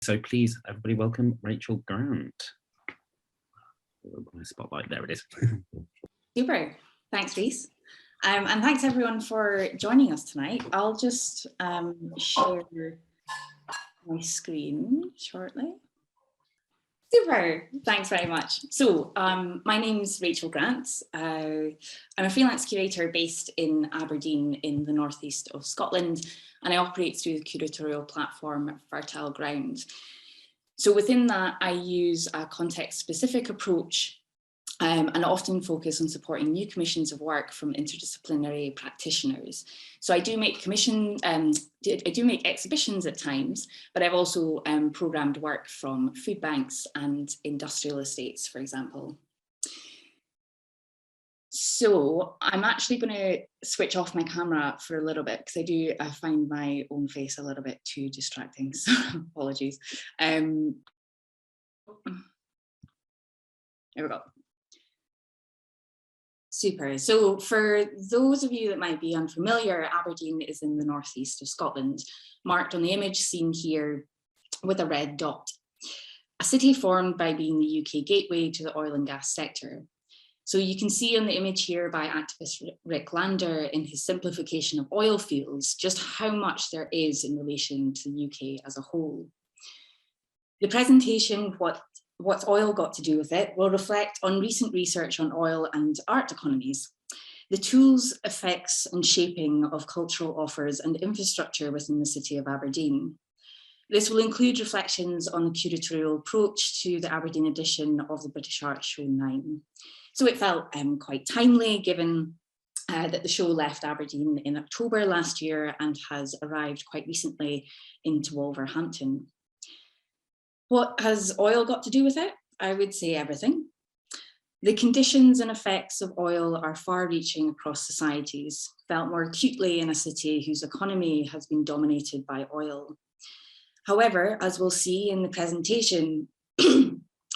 So please, everybody welcome Rachel Grant. My spotlight, there it is. Super, thanks Reese. And thanks everyone for joining us tonight. I'll just share my screen shortly. Super, thanks very much. So my name's Rachel Grant. I'm a freelance curator based in Aberdeen in the northeast of Scotland, and I operate through the curatorial platform Fertile Ground. So within that, I use a context-specific approach and often focus on supporting new commissions of work from interdisciplinary practitioners. So I do make exhibitions at times, but I've also programmed work from food banks and industrial estates, for example. So I'm actually going to switch off my camera for a little bit because I find my own face a little bit too distracting, so apologies. There we go. Super. So for those of you that might be unfamiliar, Aberdeen is in the northeast of Scotland, marked on the image seen here with a red dot. A city formed by being the UK gateway to the oil and gas sector. So you can see on the image here by activist Rick Lander in his simplification of oil fields, just how much there is in relation to the UK as a whole. The presentation, What's Oil Got to Do with It, will reflect on recent research on oil and art economies, the tools, effects and shaping of cultural offers and infrastructure within the city of Aberdeen. This will include reflections on the curatorial approach to the Aberdeen edition of the British Art Show 9. So it felt quite timely given that the show left Aberdeen in October last year and has arrived quite recently into Wolverhampton. What has oil got to do with it? I would say everything. The conditions and effects of oil are far-reaching across societies, felt more acutely in a city whose economy has been dominated by oil. However, as we'll see in the presentation,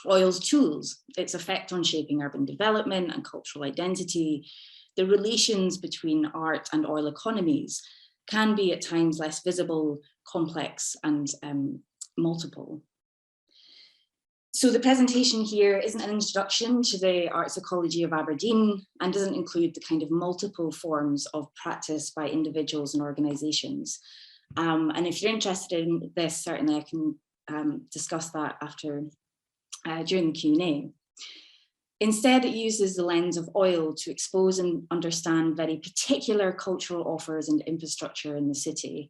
oil's tools, its effect on shaping urban development and cultural identity, the relations between art and oil economies can be at times less visible, complex, and multiple. So the presentation here isn't an introduction to the arts ecology of Aberdeen and doesn't include the kind of multiple forms of practice by individuals and organisations. And if you're interested in this, certainly I can discuss that after during the Q&A. Instead, it uses the lens of oil to expose and understand very particular cultural offers and infrastructure in the city.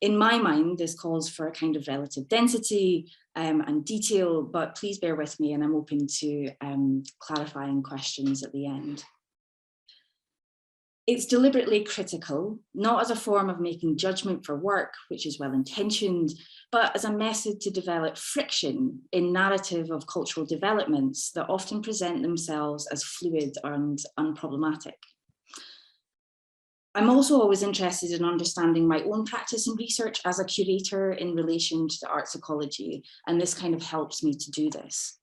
In my mind, this calls for a kind of relative density and detail, but please bear with me and I'm open to clarifying questions at the end. It's deliberately critical, not as a form of making judgment for work, which is well-intentioned, but as a method to develop friction in narrative of cultural developments that often present themselves as fluid and unproblematic. I'm also always interested in understanding my own practice and research as a curator in relation to the arts ecology, and this kind of helps me to do this.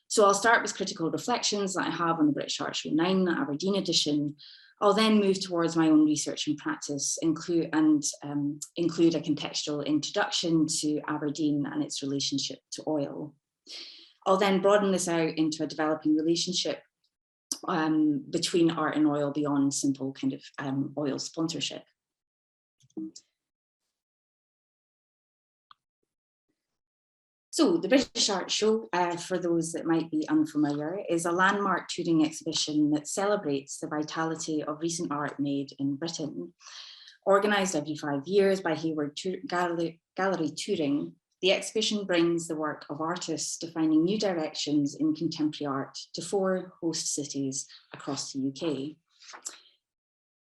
So I'll start with critical reflections that I have on the British Art Show 9, the Aberdeen edition. I'll then move towards my own research and practice, include a contextual introduction to Aberdeen and its relationship to oil. I'll then broaden this out into a developing relationship between art and oil beyond simple kind of oil sponsorship. So the British Art Show, for those that might be unfamiliar, is a landmark touring exhibition that celebrates the vitality of recent art made in Britain. Organised every 5 years by Hayward Gallery Touring, the exhibition brings the work of artists defining new directions in contemporary art to 4 host cities across the UK.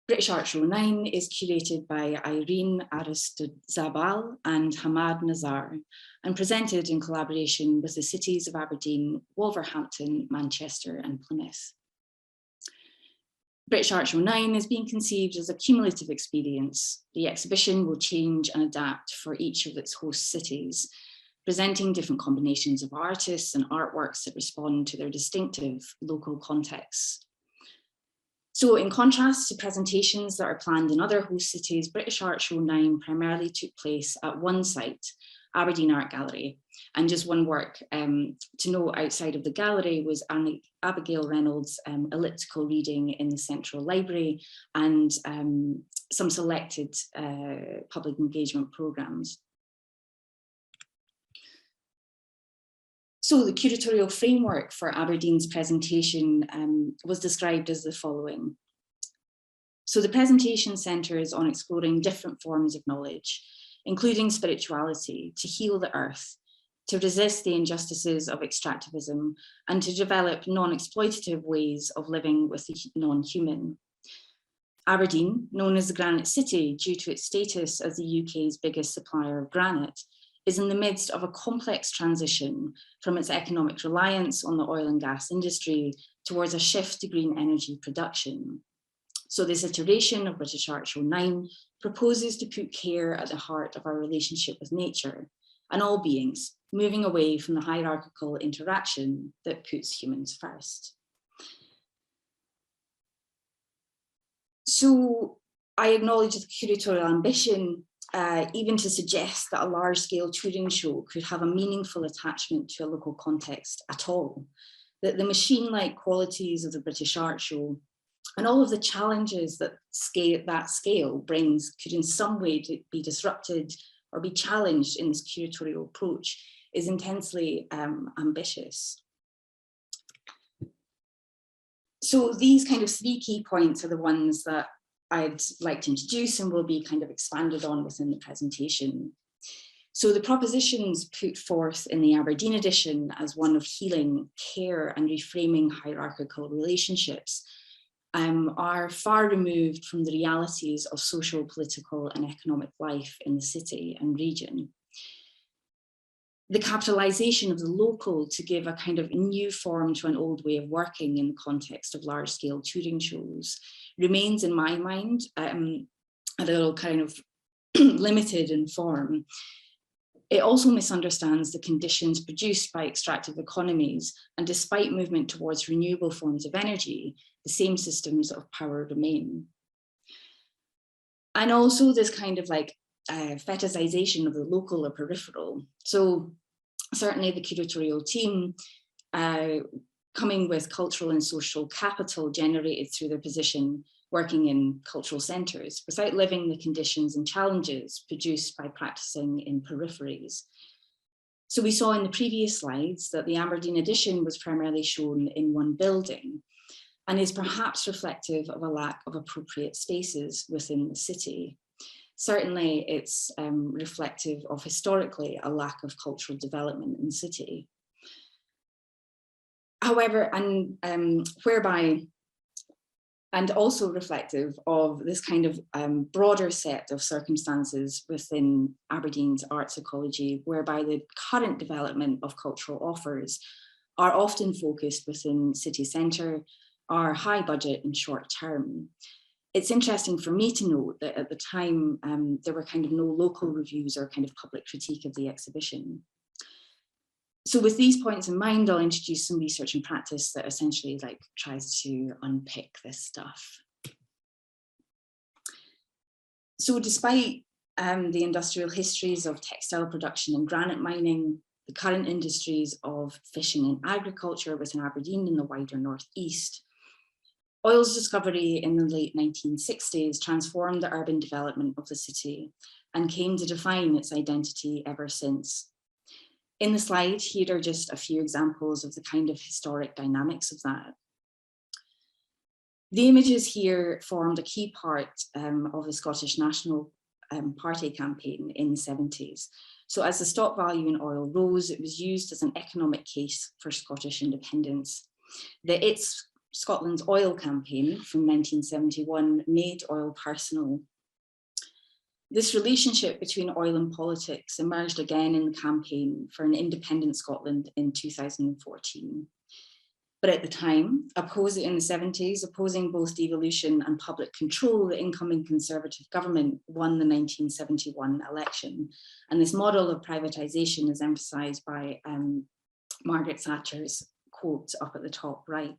British Art Show 9 is curated by Irene Aristizabal and Hamad Nazar and presented in collaboration with the cities of Aberdeen, Wolverhampton, Manchester and Plymouth. British Art Show 9 is being conceived as a cumulative experience. The exhibition will change and adapt for each of its host cities, presenting different combinations of artists and artworks that respond to their distinctive local contexts. So in contrast to presentations that are planned in other host cities, British Art Show 9 primarily took place at one site, Aberdeen Art Gallery. And just one work to note outside of the gallery was Abigail Reynolds' elliptical reading in the Central Library and some selected public engagement programmes. So the curatorial framework for Aberdeen's presentation was described as the following. So the presentation centres on exploring different forms of knowledge, including spirituality, to heal the earth, to resist the injustices of extractivism, and to develop non-exploitative ways of living with the non-human. Aberdeen, known as the Granite City due to its status as the UK's biggest supplier of granite, is in the midst of a complex transition from its economic reliance on the oil and gas industry towards a shift to green energy production. So this iteration of British Art Show 9 proposes to put care at the heart of our relationship with nature and all beings, moving away from the hierarchical interaction that puts humans first. So I acknowledge the curatorial ambition even to suggest that a large-scale touring show could have a meaningful attachment to a local context at all, that the machine-like qualities of the British Art Show and all of the challenges that scale brings could in some way be disrupted or be challenged in this curatorial approach is intensely ambitious. So these kind of three key points are the ones that I'd like to introduce and will be kind of expanded on within the presentation. So the propositions put forth in the Aberdeen edition as one of healing, care, and reframing hierarchical relationships are far removed from the realities of social, political, and economic life in the city and region. The capitalisation of the local to give a kind of new form to an old way of working in the context of large-scale touring shows remains, in my mind, a little kind of limited in form. It also misunderstands the conditions produced by extractive economies, and despite movement towards renewable forms of energy, the same systems of power remain. And also this kind of like fetishization of the local or peripheral. So certainly the curatorial team coming with cultural and social capital generated through their position working in cultural centres without living the conditions and challenges produced by practising in peripheries. So we saw in the previous slides that the Aberdeen edition was primarily shown in one building and is perhaps reflective of a lack of appropriate spaces within the city. Certainly it's reflective of historically a lack of cultural development in the city. However, and also reflective of this kind of broader set of circumstances within Aberdeen's arts ecology, whereby the current development of cultural offers are often focused within city centre, are high budget and short term. It's interesting for me to note that at the time, there were kind of no local reviews or kind of public critique of the exhibition. So with these points in mind, I'll introduce some research and practice that essentially like tries to unpick this stuff. So despite the industrial histories of textile production and granite mining, the current industries of fishing and agriculture within Aberdeen and the wider northeast, oil's discovery in the late 1960s transformed the urban development of the city and came to define its identity ever since. In the slide, here are just a few examples of the kind of historic dynamics of that. The images here formed a key part of the Scottish National Party campaign in the 70s. So as the stock value in oil rose, it was used as an economic case for Scottish independence. The It's Scotland's Oil campaign from 1971 made oil personal. This relationship between oil and politics emerged again in the campaign for an independent Scotland in 2014. But at the time, in the 70s, opposing both devolution and public control, the incoming Conservative government won the 1971 election. And this model of privatisation is emphasised by Margaret Thatcher's quote up at the top right.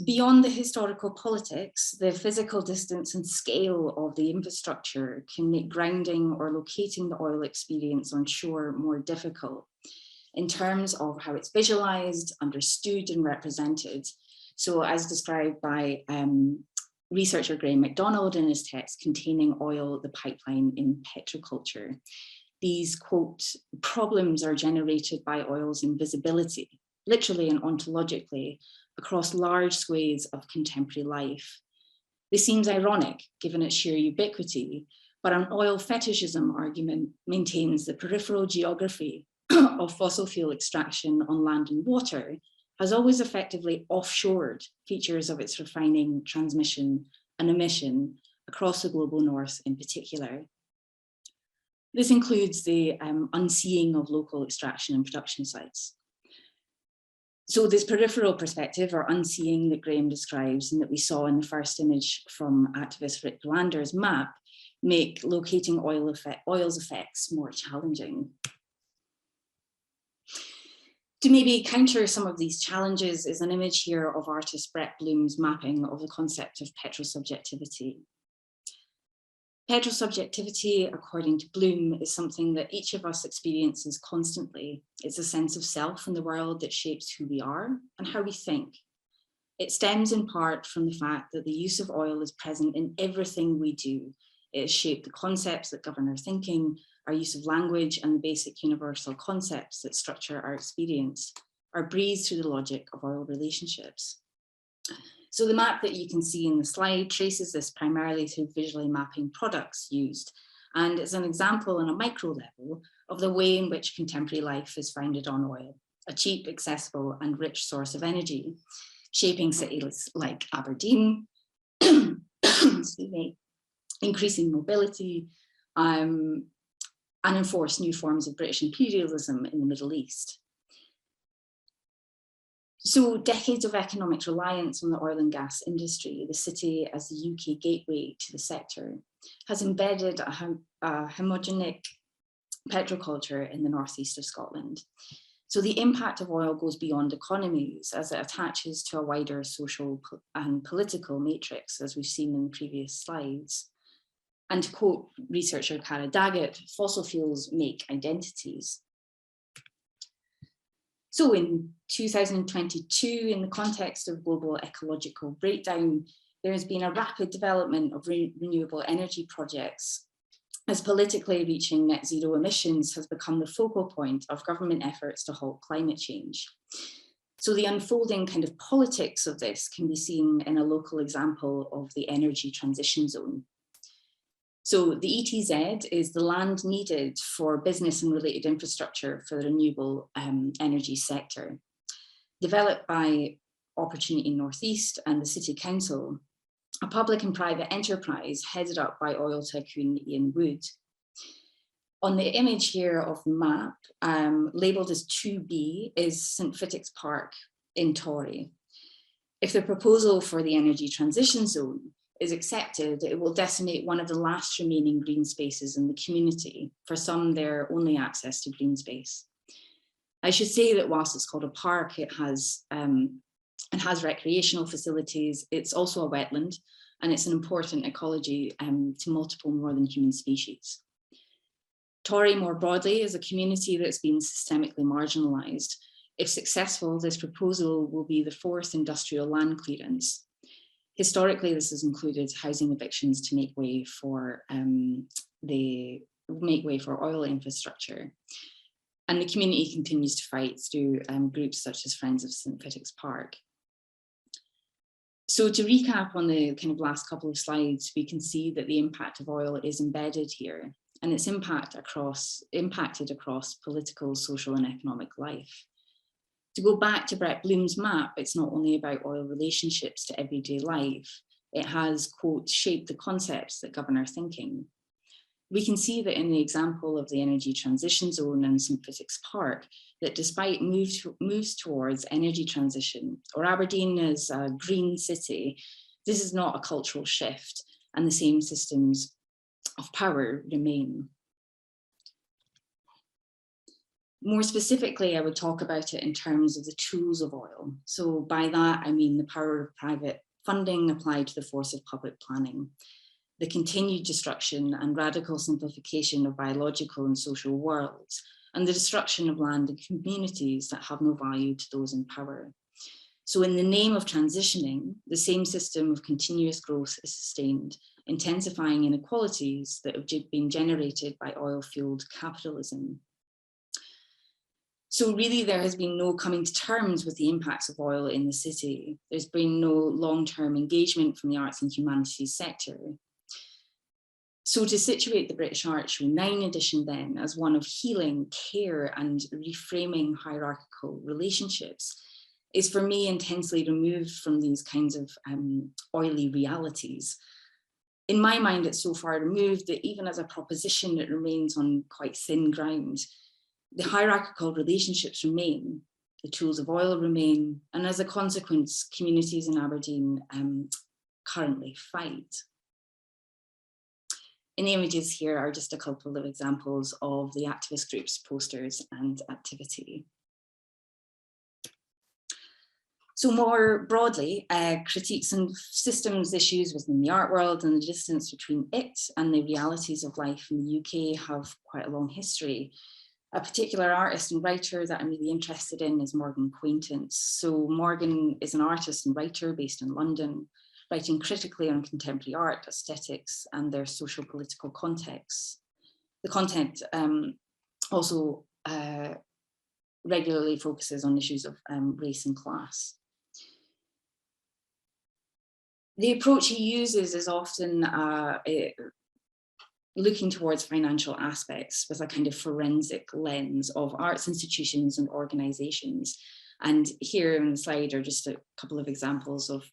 Beyond the historical politics, the physical distance and scale of the infrastructure can make grounding or locating the oil experience on shore more difficult in terms of how it's visualized, understood, and represented. So as described by researcher Graham MacDonald in his text, Containing Oil, the Pipeline in Petroculture. These, quote, problems are generated by oil's invisibility, literally and ontologically, across large swathes of contemporary life. This seems ironic, given its sheer ubiquity, but an oil fetishism argument maintains the peripheral geography of fossil fuel extraction on land and water has always effectively offshored features of its refining, transmission, and emission across the global north in particular. This includes the unseeing of local extraction and production sites. So this peripheral perspective or unseeing that Graham describes and that we saw in the first image from activist Rick Blander's map make locating oil's effects more challenging. To maybe counter some of these challenges is an image here of artist Brett Bloom's mapping of the concept of petrosubjectivity. Petrosubjectivity, according to Bloom, is something that each of us experiences constantly. It's a sense of self in the world that shapes who we are and how we think. It stems in part from the fact that the use of oil is present in everything we do. It has shaped the concepts that govern our thinking, our use of language, and the basic universal concepts that structure our experience, are breathed through the logic of oil relationships. So the map that you can see in the slide traces this primarily through visually mapping products used, and is an example on a micro level of the way in which contemporary life is founded on oil, a cheap, accessible, and rich source of energy, shaping cities like Aberdeen, excuse me, increasing mobility, and enforce new forms of British imperialism in the Middle East. So decades of economic reliance on the oil and gas industry, the city as the UK gateway to the sector, has embedded a homogenic petroculture in the northeast of Scotland. So the impact of oil goes beyond economies as it attaches to a wider social and political matrix, as we've seen in the previous slides. And to quote researcher Cara Daggett, fossil fuels make identities. So in 2022, in the context of global ecological breakdown, there has been a rapid development of renewable energy projects, as politically reaching net zero emissions has become the focal point of government efforts to halt climate change. So the unfolding kind of politics of this can be seen in a local example of the energy transition zone. So the ETZ is the land needed for business and related infrastructure for the renewable energy sector. Developed by Opportunity Northeast and the City Council, a public and private enterprise headed up by oil tycoon Ian Wood. On the image here of the map, labelled as 2B, is St Fittick's Park in Torry. If the proposal for the energy transition zone is accepted, it will decimate one of the last remaining green spaces in the community. For some, their only access to green space. I should say that whilst it's called a park, it has recreational facilities. It's also a wetland, and it's an important ecology to multiple more than human species. Torry more broadly is a community that's been systemically marginalised. If successful, this proposal will be the fourth industrial land clearance. Historically, this has included housing evictions to make way for oil infrastructure. And the community continues to fight through groups such as Friends of St Fittick's Park. So to recap on the kind of last couple of slides, we can see that the impact of oil is embedded here, and its impacted across political, social, and economic life. To go back to Brett Bloom's map, it's not only about oil relationships to everyday life, it has, quote, shaped the concepts that govern our thinking. We can see that in the example of the energy transition zone and St Fittick's Park, that despite moves towards energy transition, or Aberdeen as a green city, this is not a cultural shift, and the same systems of power remain. More specifically, I would talk about it in terms of the tools of oil. So by that, I mean the power of private funding applied to the force of public planning, the continued destruction and radical simplification of biological and social worlds, and the destruction of land and communities that have no value to those in power. So in the name of transitioning, the same system of continuous growth is sustained, intensifying inequalities that have been generated by oil-fueled capitalism. So really there has been no coming to terms with the impacts of oil in the city. There's been no long-term engagement from the arts and humanities sector. So to situate the British Art Show 9 edition then as one of healing, care and reframing hierarchical relationships is for me intensely removed from these kinds of oily realities. In my mind, it's so far removed that even as a proposition, it remains on quite thin ground. The hierarchical relationships remain, the tools of oil remain, and as a consequence, communities in Aberdeen currently fight. In the images here are just a couple of examples of the activist groups, posters and activity. So more broadly, critiques and systems issues within the art world and the distance between it and the realities of life in the UK have quite a long history. A particular artist and writer that I'm really interested in is Morgan Quaintance. So Morgan is an artist and writer based in London, writing critically on contemporary art, aesthetics, and their social political contexts. The content also regularly focuses on issues of race and class. The approach he uses is often looking towards financial aspects with a kind of forensic lens of arts institutions and organizations. And here in the slide are just a couple of examples of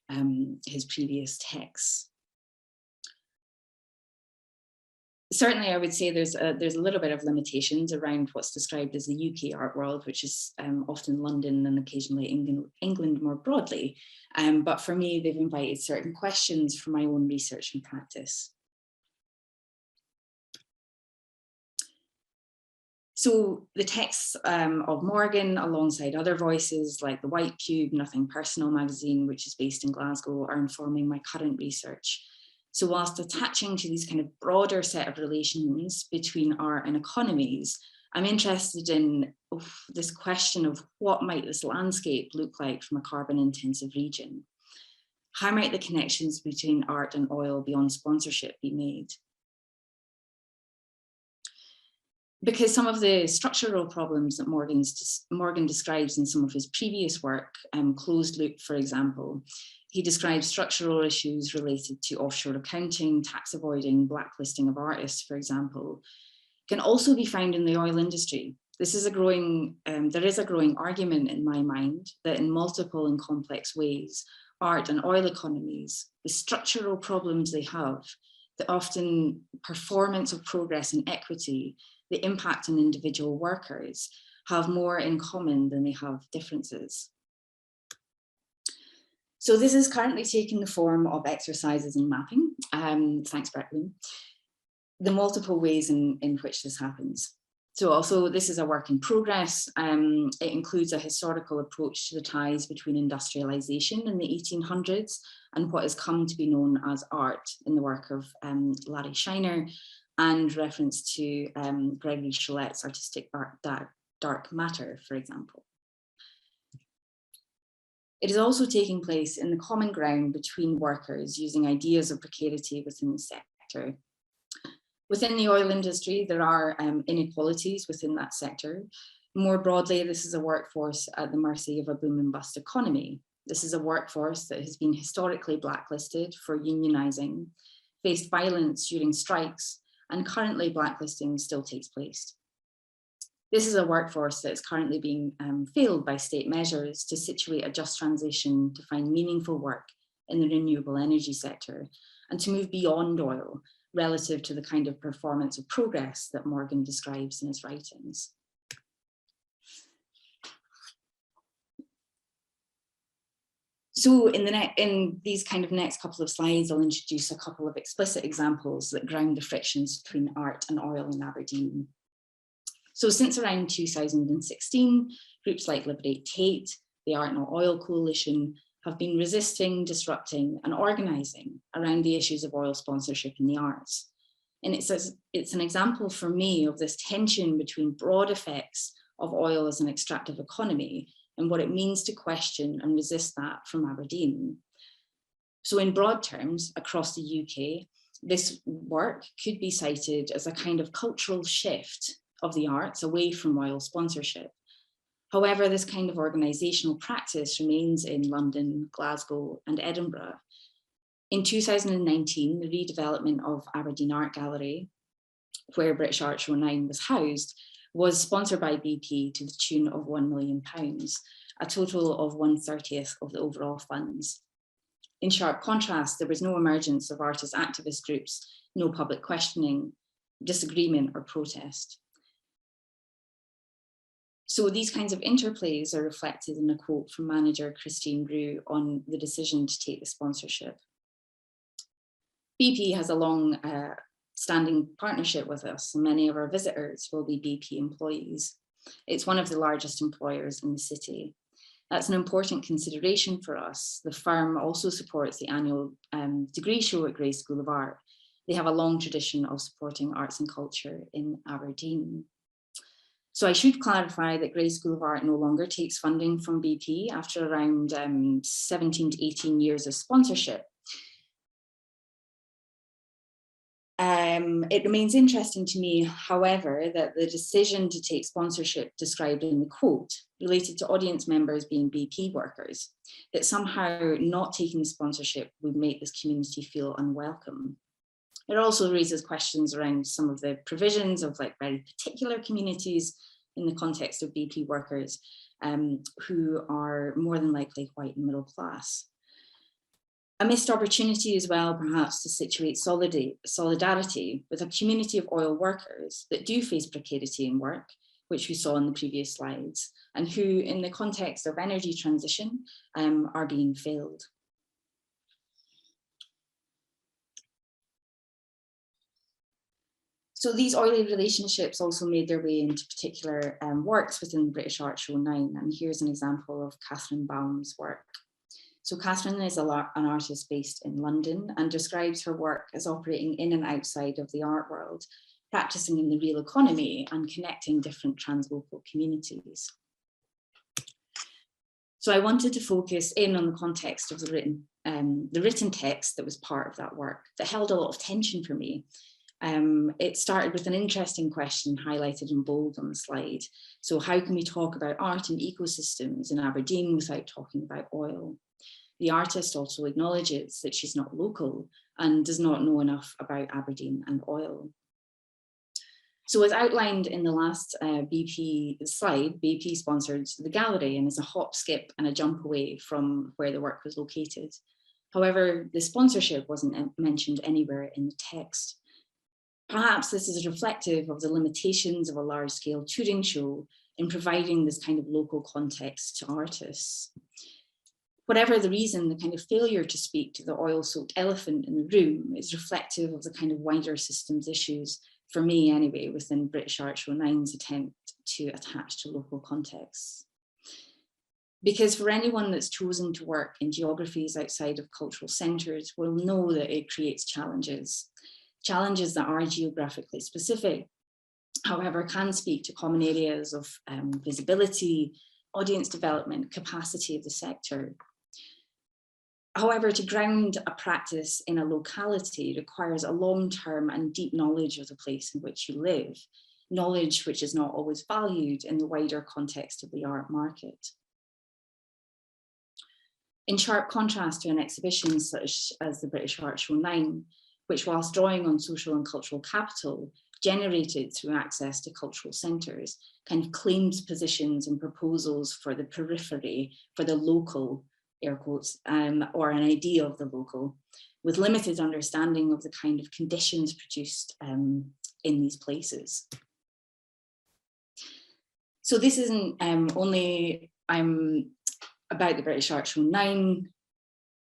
his previous texts. Certainly, I would say there's a little bit of limitations around what's described as the UK art world, which is often London and occasionally England more broadly. But for me, they've invited certain questions for my own research and practice. So the texts of Morgan, alongside other voices like The White Cube, Nothing Personal magazine, which is based in Glasgow, are informing my current research. So whilst attaching to these kind of broader set of relations between art and economies, I'm interested in this question of what might this landscape look like from a carbon intensive region? How might the connections between art and oil beyond sponsorship be made? Because some of the structural problems that Morgan describes in some of his previous work, Closed Loop, for example, he describes structural issues related to offshore accounting, tax avoiding, blacklisting of artists, for example, can also be found in the oil industry. This is there is a growing argument in my mind that in multiple and complex ways, art and oil economies, the structural problems they have, the often performance of progress and equity, the impact on individual workers have more in common than they have differences. So this is currently taking the form of exercises in mapping, thanks Brett, the multiple ways in which this happens. So also this is a work in progress. It includes a historical approach to the ties between industrialization in the 1800s and what has come to be known as art in the work of Larry Shiner, and reference to Gregory Cholette's artistic art, Dark Matter, for example. It is also taking place in the common ground between workers using ideas of precarity within the sector. Within the oil industry, there are inequalities within that sector. More broadly, this is a workforce at the mercy of a boom and bust economy. This is a workforce that has been historically blacklisted for unionizing, faced violence during strikes, and currently blacklisting still takes place. This is a workforce that is currently being failed by state measures to situate a just transition to find meaningful work in the renewable energy sector and to move beyond oil relative to the kind of performance of progress that Morgan describes in his writings. So in these kind of next couple of slides, I'll introduce a couple of explicit examples that ground the frictions between art and oil in Aberdeen. So since around 2016, groups like Liberate Tate, the Art Not Oil Coalition, have been resisting, disrupting, and organising around the issues of oil sponsorship in the arts. And it's an example for me of this tension between broad effects of oil as an extractive economy and what it means to question and resist that from Aberdeen. So in broad terms, across the UK, this work could be cited as a kind of cultural shift of the arts away from oil sponsorship. However, this kind of organisational practice remains in London, Glasgow, and Edinburgh. In 2019, the redevelopment of Aberdeen Art Gallery, where British Art Show 9 was housed, was sponsored by BP to the tune of £1 million, a total of 1/30 of the overall funds. In sharp contrast, there was no emergence of artist activist groups, no public questioning, disagreement, or protest. So these kinds of interplays are reflected in a quote from manager Christine Rue on the decision to take the sponsorship. BP has a long standing partnership with us, and many of our visitors will be BP employees. It's one of the largest employers in the city. That's an important consideration for us. The firm also supports the annual degree show at Gray's School of Art. They have a long tradition of supporting arts and culture in Aberdeen. So I should clarify that Gray's School of Art no longer takes funding from BP after around 17 to 18 years of sponsorship. It remains interesting to me, however, that the decision to take sponsorship described in the quote related to audience members being BP workers, that somehow not taking the sponsorship would make this community feel unwelcome. It also raises questions around some of the provisions of like very particular communities in the context of BP workers who are more than likely white and middle class. A missed opportunity as well, perhaps, to situate solidarity with a community of oil workers that do face precarity in work, which we saw in the previous slides, and who, in the context of energy transition, are being failed. So these oily relationships also made their way into particular works within the British Art Show 9, and here's an example of Catherine Baum's work. So Catherine is an artist based in London and describes her work as operating in and outside of the art world, practicing in the real economy and connecting different translocal communities. So I wanted to focus in on the context of the written text that was part of that work that held a lot of tension for me. It started with an interesting question highlighted in bold on the slide. So how can we talk about art and ecosystems in Aberdeen without talking about oil? The artist also acknowledges that she's not local and does not know enough about Aberdeen and oil. So as outlined in the last BP slide, BP sponsored the gallery and is a hop, skip and a jump away from where the work was located. However, the sponsorship wasn't mentioned anywhere in the text. Perhaps this is reflective of the limitations of a large-scale touring show in providing this kind of local context to artists. Whatever the reason, the kind of failure to speak to the oil-soaked elephant in the room is reflective of the kind of wider systems issues, for me anyway, within British Art Show 9's attempt to attach to local contexts. Because for anyone that's chosen to work in geographies outside of cultural centres will know that it creates challenges that are geographically specific, however, can speak to common areas of visibility, audience development, capacity of the sector. However, to ground a practice in a locality requires a long-term and deep knowledge of the place in which you live, knowledge which is not always valued in the wider context of the art market. In sharp contrast to an exhibition such as the British Art Show 9, which whilst drawing on social and cultural capital, generated through access to cultural centres, kind of claims positions and proposals for the periphery, for the local, air quotes, or an idea of the local, with limited understanding of the kind of conditions produced in these places. So this isn't only about the British Art Show 9,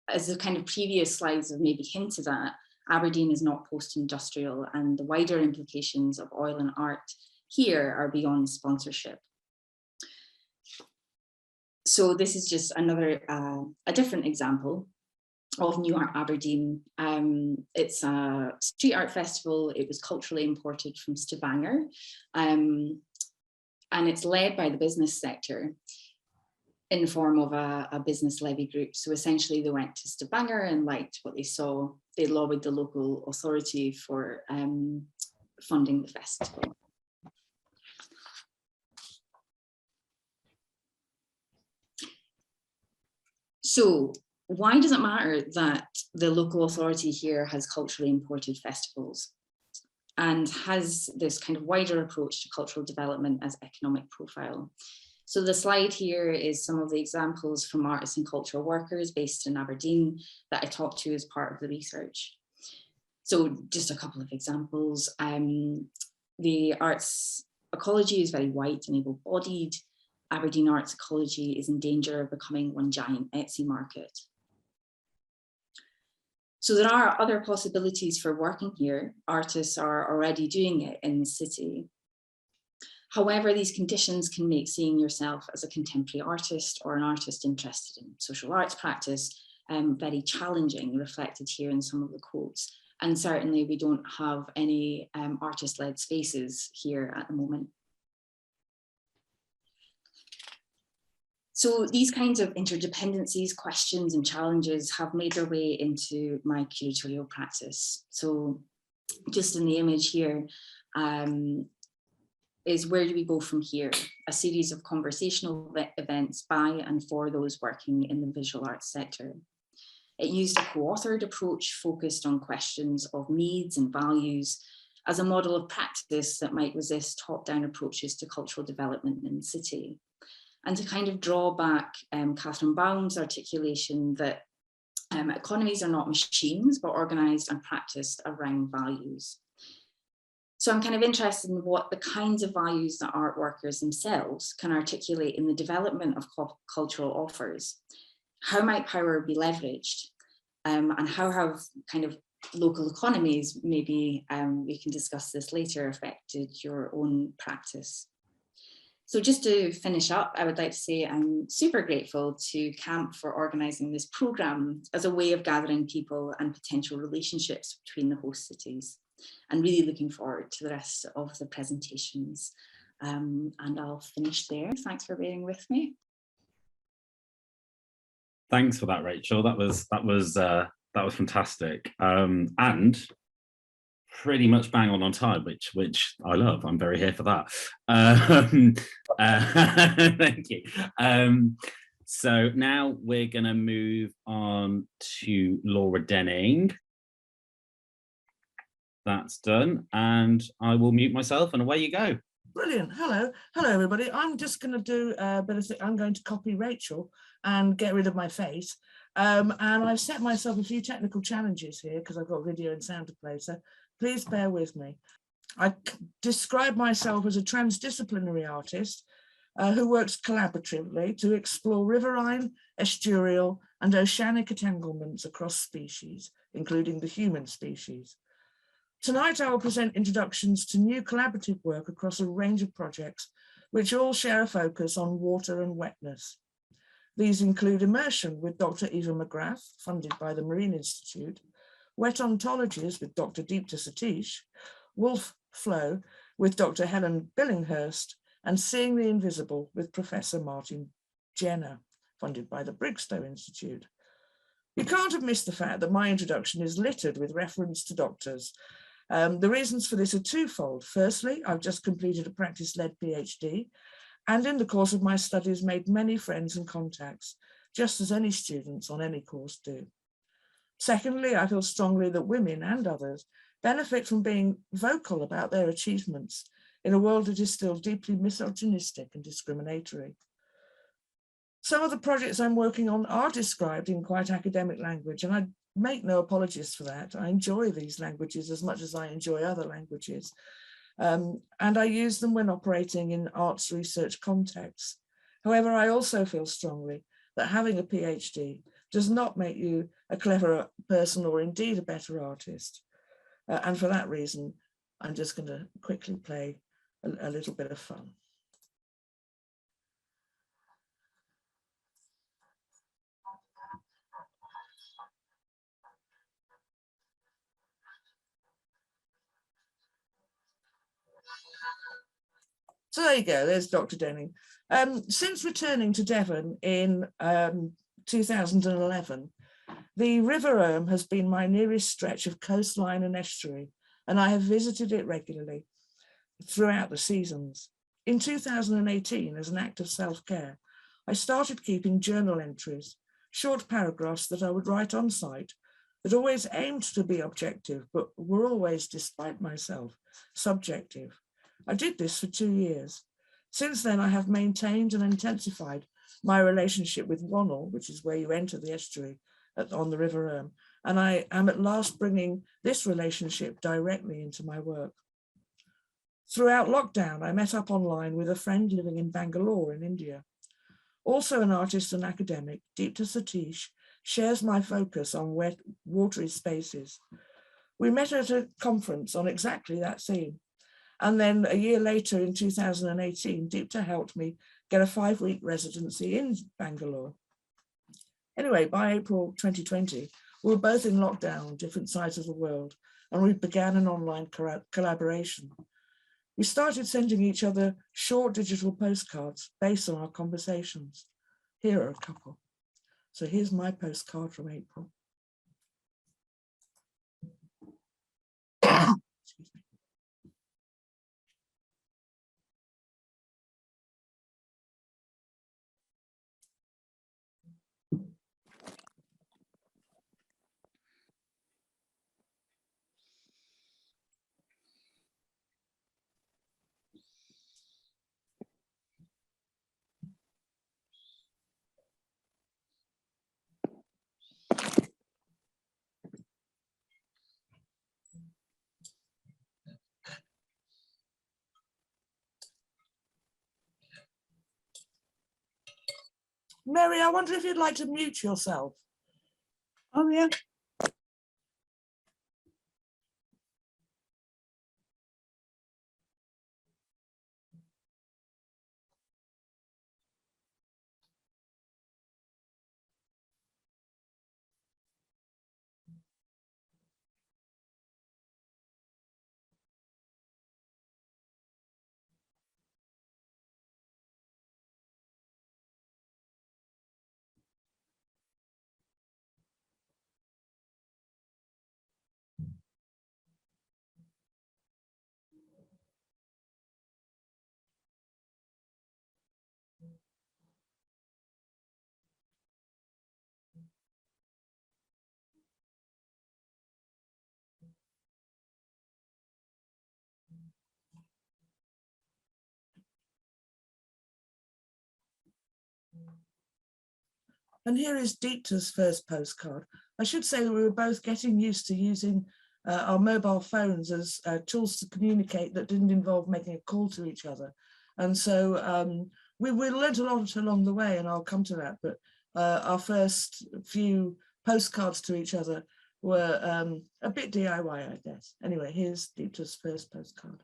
as the kind of previous slides have maybe hinted at, Aberdeen is not post-industrial, and the wider implications of oil and art here are beyond sponsorship. So this is just another, a different example of New Art Aberdeen. It's a street art festival. It was culturally imported from Stavanger, and it's led by the business sector in the form of a business levy group. So essentially they went to Stavanger and liked what they saw. They lobbied the local authority for funding the festival. So why does it matter that the local authority here has culturally imported festivals and has this kind of wider approach to cultural development as economic profile? So the slide here is some of the examples from artists and cultural workers based in Aberdeen that I talked to as part of the research. So just a couple of examples. The arts ecology is very white and able-bodied. Aberdeen arts ecology is in danger of becoming one giant Etsy market. So there are other possibilities for working here. Artists are already doing it in the city. However, these conditions can make seeing yourself as a contemporary artist or an artist interested in social arts practice very challenging, reflected here in some of the quotes. And certainly we don't have any artist-led spaces here at the moment. So these kinds of interdependencies, questions and challenges have made their way into my curatorial practice. So just in the image here is where do we go from here? A series of conversational events by and for those working in the visual arts sector. It used a co-authored approach focused on questions of needs and values as a model of practice that might resist top-down approaches to cultural development in the city. And to kind of draw back Catherine Baum's articulation that economies are not machines, but organised and practiced around values. So I'm kind of interested in what the kinds of values that art workers themselves can articulate in the development of cultural offers. How might power be leveraged? And how have kind of local economies, maybe we can discuss this later, affected your own practice? So just to finish up, I would like to say I'm super grateful to CAMP for organising this programme as a way of gathering people and potential relationships between the host cities, and really looking forward to the rest of the presentations. And I'll finish there. Thanks for bearing with me. Thanks for that, Rachel. That was fantastic, and pretty much bang on time, which I love. I'm very here for that. Thank you. So now we're going to move on to Laura Denning. That's done, and I will mute myself, and away you go. Brilliant. Hello everybody. I'm just going to do a bit of I'm going to copy Rachel and get rid of my face. And I've set myself a few technical challenges here because I've got video and sound to play, so please bear with me. I describe myself as a transdisciplinary artist who works collaboratively to explore riverine, estuarial and oceanic entanglements across species, including the human species. Tonight I will present introductions to new collaborative work across a range of projects which all share a focus on water and wetness. These include immersion with Dr. Eva McGrath, funded by the Marine Institute, wet ontologies with Dr. Deepta Satish, wolf flow with Dr. Helen Billinghurst, and Seeing the Invisible with Professor Martin Jenner, funded by the Brigstow Institute. You can't have missed the fact that my introduction is littered with reference to doctors. The reasons for this are twofold. Firstly, I've just completed a practice-led PhD, and in the course of my studies made many friends and contacts, just as any students on any course do. Secondly, I feel strongly that women and others benefit from being vocal about their achievements in a world that is still deeply misogynistic and discriminatory. Some of the projects I'm working on are described in quite academic language, and I make no apologies for that. I enjoy these languages as much as I enjoy other languages. And I use them when operating in arts research contexts. However, I also feel strongly that having a PhD does not make you a cleverer person or indeed a better artist. And for that reason, I'm just going to quickly play a little bit of fun. So there you go, there's Dr. Denning. Since returning to Devon in 2011, the River Erm has been my nearest stretch of coastline and estuary, and I have visited it regularly throughout the seasons. In 2018, as an act of self-care, I started keeping journal entries, short paragraphs that I would write on site that always aimed to be objective, but were always, despite myself, subjective. I did this for 2 years. Since then, I have maintained and intensified my relationship with Wonnel, which is where you enter the estuary on the River Erm, and I am at last bringing this relationship directly into my work. Throughout lockdown, I met up online with a friend living in Bangalore in India. Also an artist and academic, Deepta Satish, shares my focus on wet, watery spaces. We met at a conference on exactly that theme. And then a year later in 2018, Deepta helped me get a 5-week residency in Bangalore. Anyway, by April 2020, we were both in lockdown on different sides of the world, and we began an online collaboration. We started sending each other short digital postcards based on our conversations. Here are a couple. So here's my postcard from April. Excuse me. Mary, I wonder if you'd like to mute yourself. Oh, yeah. And here is Deepta's first postcard. I should say that we were both getting used to using our mobile phones as tools to communicate that didn't involve making a call to each other. And so we learned a lot along the way, and I'll come to that, but our first few postcards to each other were a bit DIY, I guess. Anyway, here's Deepta's first postcard.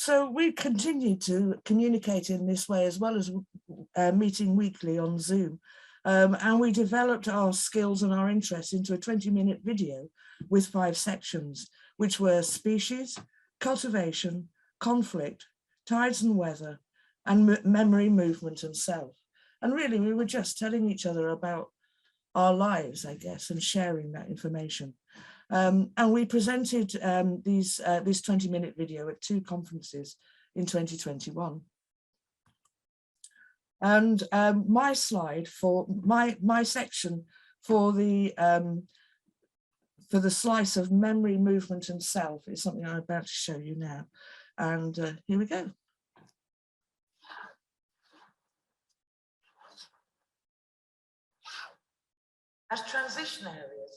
So we continue to communicate in this way, as well as meeting weekly on Zoom. And we developed our skills and our interests into a 20-minute video with 5 sections, which were species, cultivation, conflict, tides and weather, and memory, movement, and self. And really, we were just telling each other about our lives, I guess, and sharing that information. And we presented this 20-minute video at 2 conferences in 2021. And my slide for my section for the slice of memory, movement, and self is something I'm about to show you now. And here we go. As transition areas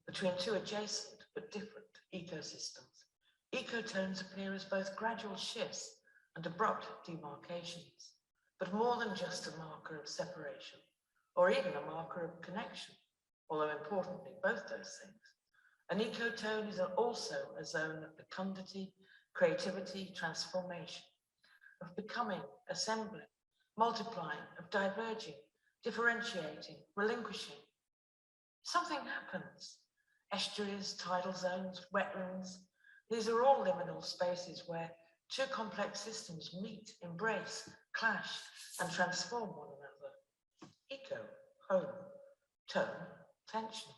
between 2 adjacent but different ecosystems, ecotones appear as both gradual shifts and abrupt demarcations, but more than just a marker of separation, or even a marker of connection, although importantly, both those things. An ecotone is also a zone of fecundity, creativity, transformation, of becoming, assembling, multiplying, of diverging, differentiating, relinquishing. Something happens. Estuaries, tidal zones, wetlands, these are all liminal spaces where 2 complex systems meet, embrace, clash, and transform one another. Eco, home, tone, tension.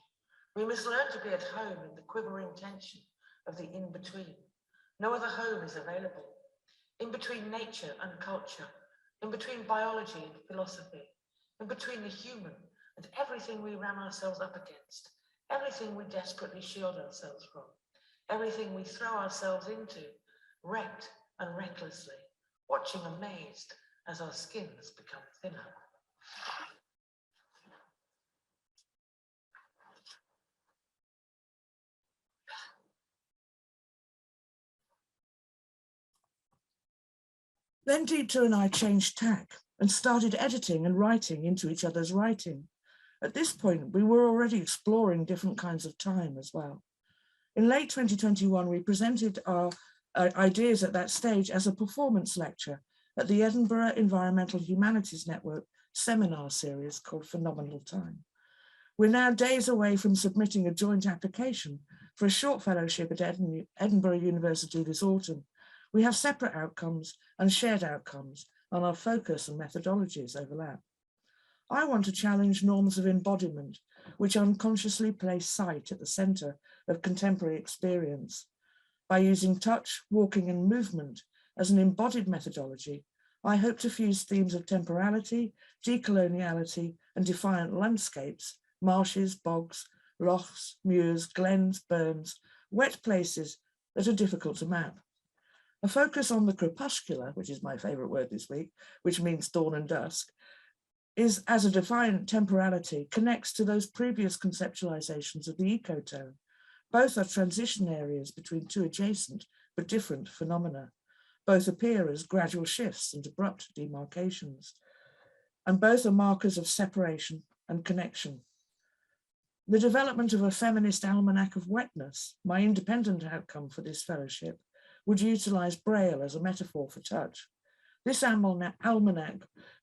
We must learn to be at home in the quivering tension of the in-between. No other home is available. In between nature and culture, in between biology and philosophy, in between the human and everything we ram ourselves up against, everything we desperately shield ourselves from, everything we throw ourselves into, wrecked and recklessly, watching amazed as our skins become thinner. Then Deepta and I changed tack and started editing and writing into each other's writing. At this point, we were already exploring different kinds of time as well. In late 2021, we presented our ideas at that stage as a performance lecture at the Edinburgh Environmental Humanities Network seminar series called Phenomenal Time. We're now days away from submitting a joint application for a short fellowship at Edinburgh University this autumn. We have separate outcomes and shared outcomes, and our focus and methodologies overlap. I want to challenge norms of embodiment, which unconsciously place sight at the centre of contemporary experience. By using touch, walking, and movement as an embodied methodology, I hope to fuse themes of temporality, decoloniality, and defiant landscapes, marshes, bogs, lochs, muirs, glens, burns, wet places that are difficult to map. A focus on the crepuscular, which is my favourite word this week, which means dawn and dusk, is as a defiant temporality connects to those previous conceptualizations of the ecotone. Both are transition areas between 2 adjacent but different phenomena. Both appear as gradual shifts and abrupt demarcations, and both are markers of separation and connection. The development of a feminist almanac of wetness, my independent outcome for this fellowship, would utilise Braille as a metaphor for touch. This almanac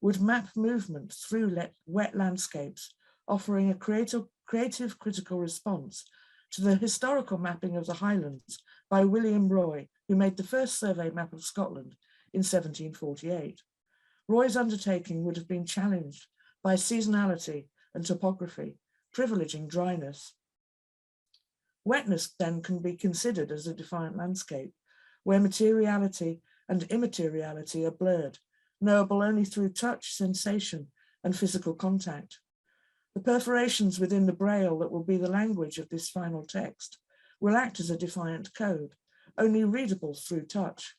would map movement through wet landscapes, offering a creative critical response to the historical mapping of the Highlands by William Roy, who made the first survey map of Scotland in 1748. Roy's undertaking would have been challenged by seasonality and topography, privileging dryness. Wetness then can be considered as a defiant landscape, where materiality and immateriality are blurred, knowable only through touch, sensation, and physical contact. The perforations within the Braille that will be the language of this final text will act as a defiant code, only readable through touch.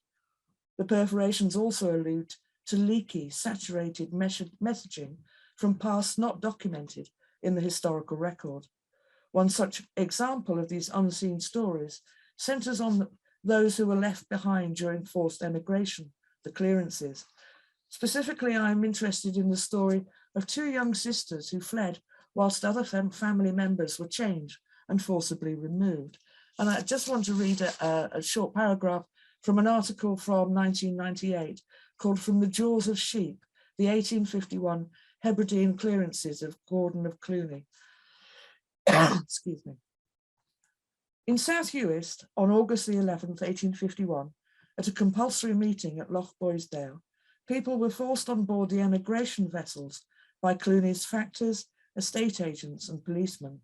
The perforations also allude to leaky, saturated messaging from past not documented in the historical record. One such example of these unseen stories centres on those who were left behind during forced emigration, the clearances. Specifically, I'm interested in the story of 2 young sisters who fled whilst other family members were chained and forcibly removed. And I just want to read a short paragraph from an article from 1998 called From the Jaws of Sheep, the 1851 Hebridean Clearances of Gordon of Cluny. Excuse me. In South Uist, on August the 11th, 1851, at a compulsory meeting at Loch Boisdale, people were forced on board the emigration vessels by Cluny's factors, estate agents and policemen.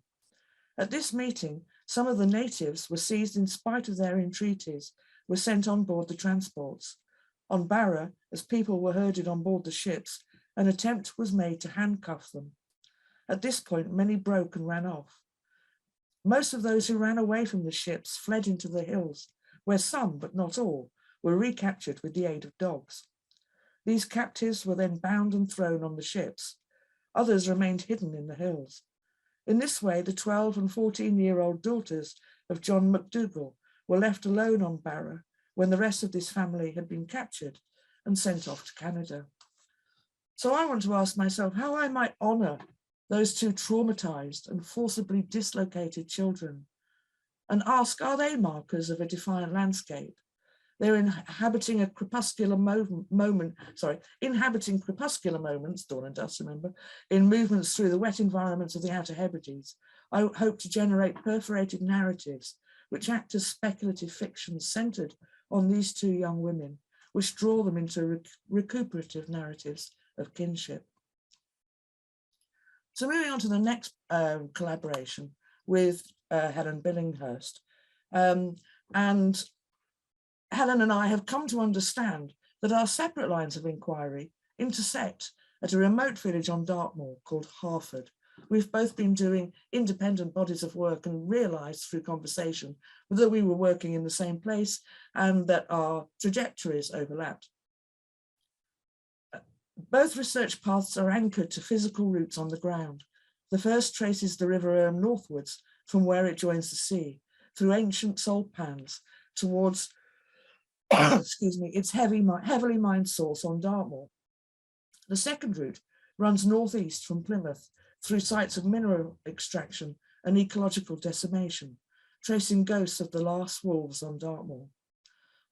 At this meeting, some of the natives were seized in spite of their entreaties, were sent on board the transports. On Barra, as people were herded on board the ships, an attempt was made to handcuff them. At this point, many broke and ran off. Most of those who ran away from the ships fled into the hills, where some, but not all, were recaptured with the aid of dogs. These captives were then bound and thrown on the ships. Others remained hidden in the hills. In this way, the 12 and 14-year-old daughters of John MacDougall were left alone on Barra when the rest of this family had been captured and sent off to Canada. So I want to ask myself how I might honour those two traumatised and forcibly dislocated children and ask, are they markers of a defiant landscape? They're inhabiting a crepuscular inhabiting crepuscular moments, dawn and dusk, remember, in movements through the wet environments of the Outer Hebrides. I hope to generate perforated narratives which act as speculative fictions centred on these two young women, which draw them into recuperative narratives of kinship. So moving on to the next collaboration with Helen Billinghurst. And Helen and I have come to understand that our separate lines of inquiry intersect at a remote village on Dartmoor called Harford. We've both been doing independent bodies of work and realised through conversation that we were working in the same place and that our trajectories overlapped. Both research paths are anchored to physical roots on the ground. The first traces the River Erm northwards from where it joins the sea, through ancient salt pans towards excuse me, its heavily mined source on Dartmoor. The second route runs northeast from Plymouth through sites of mineral extraction and ecological decimation, tracing ghosts of the last wolves on Dartmoor.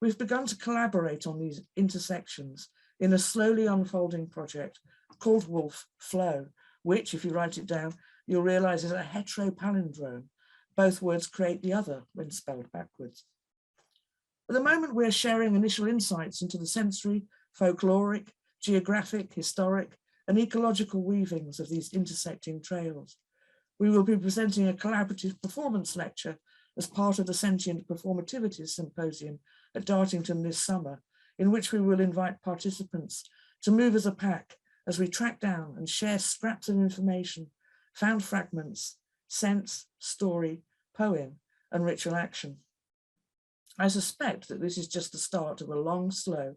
We've begun to collaborate on these intersections in a slowly unfolding project called Wolf Flow, which, if you write it down, you'll realise is a heteropalindrome. Both words create the other when spelled backwards. At the moment, we're sharing initial insights into the sensory, folkloric, geographic, historic, and ecological weavings of these intersecting trails. We will be presenting a collaborative performance lecture as part of the Sentient Performativities Symposium at Dartington this summer, in which we will invite participants to move as a pack as we track down and share scraps of information, found fragments, sense, story, poem, and ritual action. I suspect that this is just the start of a long, slow,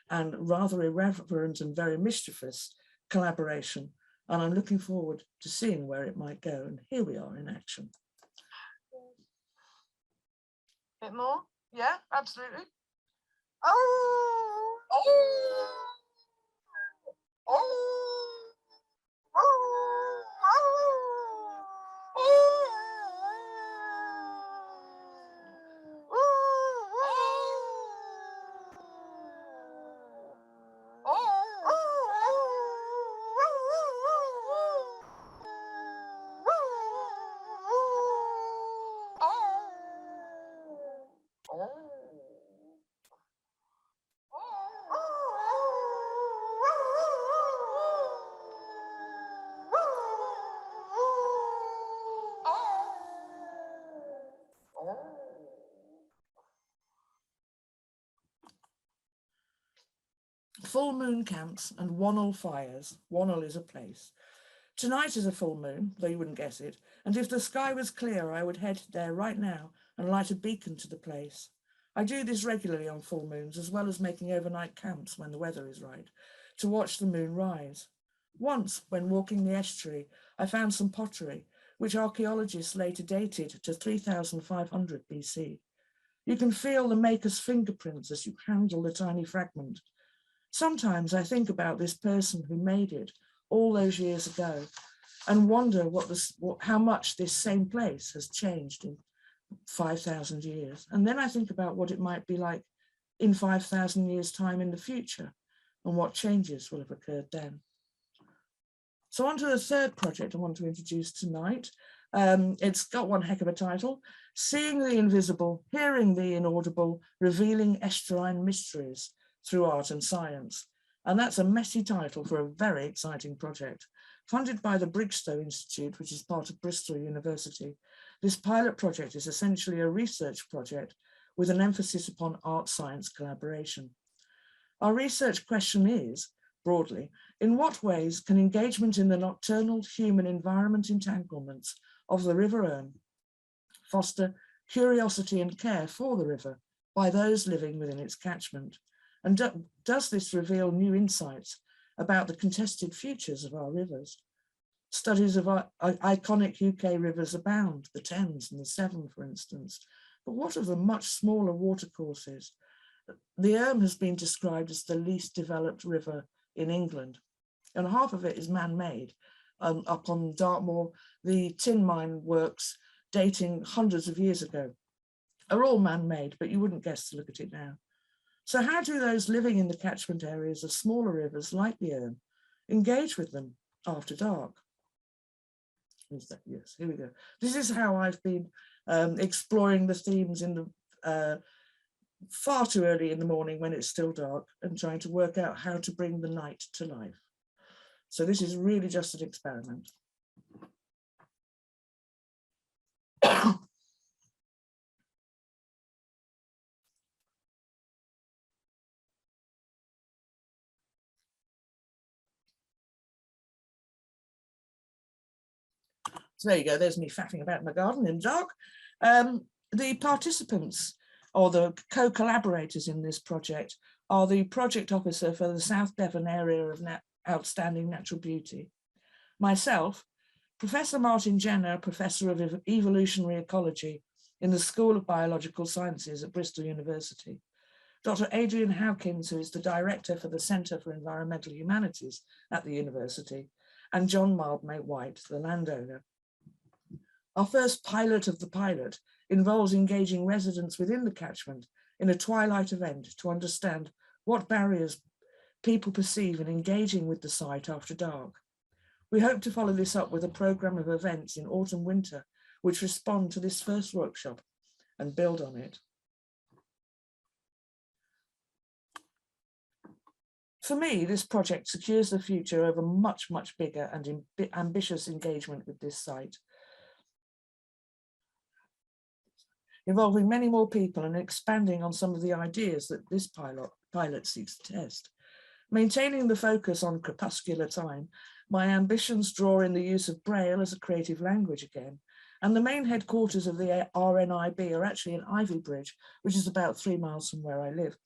and rather irreverent and very mischievous collaboration, and I'm looking forward to seeing where it might go. And here we are in action. Bit more? Yeah, absolutely. Oh, oh, oh, oh, oh, oh. Full moon camps and Wannel fires. Wannel is a place. Tonight is a full moon, though you wouldn't guess it, and if the sky was clear, I would head there right now and light a beacon to the place. I do this regularly on full moons, as well as making overnight camps when the weather is right, to watch the moon rise. Once, when walking the estuary, I found some pottery, which archaeologists later dated to 3500 BC. You can feel the maker's fingerprints as you handle the tiny fragment. Sometimes I think about this person who made it all those years ago and wonder how much this same place has changed in 5,000 years. And then I think about what it might be like in 5,000 years' time in the future, and what changes will have occurred then. So on to the third project I want to introduce tonight. It's got one heck of a title: Seeing the Invisible, Hearing the Inaudible, Revealing Estuarine Mysteries Through Art and Science. And that's a messy title for a very exciting project. Funded by the Brigstow Institute, which is part of Bristol University, this pilot project is essentially a research project with an emphasis upon art-science collaboration. Our research question is, broadly, in what ways can engagement in the nocturnal human environment entanglements of the River Erne foster curiosity and care for the river by those living within its catchment? And does this reveal new insights about the contested futures of our rivers? Studies of our iconic UK rivers abound, the Thames and the Severn, for instance. But what of the much smaller watercourses? The Erne has been described as the least developed river in England, and half of it is man-made. Up on Dartmoor, the tin mine works dating hundreds of years ago are all man-made, but you wouldn't guess to look at it now. So how do those living in the catchment areas of smaller rivers like the Erne engage with them after dark? Yes, here we go. This is how I've been exploring the themes in the far too early in the morning when it's still dark, and trying to work out how to bring the night to life. So this is really just an experiment. So there you go, there's me faffing about in the garden in the dark. The participants, or the co-collaborators in this project, are the project officer for the South Devon area of outstanding natural beauty, myself, Professor Martin Jenner, Professor of Evolutionary Ecology in the School of Biological Sciences at Bristol University, Dr. Adrian Hawkins, who is the Director for the Centre for Environmental Humanities at the university, and John Mildmay White, the landowner. Our first pilot of the pilot involves engaging residents within the catchment in a twilight event to understand what barriers people perceive in engaging with the site after dark. We hope to follow this up with a programme of events in autumn-winter which respond to this first workshop and build on it. For me, this project secures the future of a much, much bigger and ambitious engagement with this site, involving many more people and expanding on some of the ideas that this pilot seeks to test. Maintaining the focus on crepuscular time, my ambitions draw in the use of Braille as a creative language again, and the main headquarters of the RNIB are actually in Ivybridge, which is about 3 miles from where I live.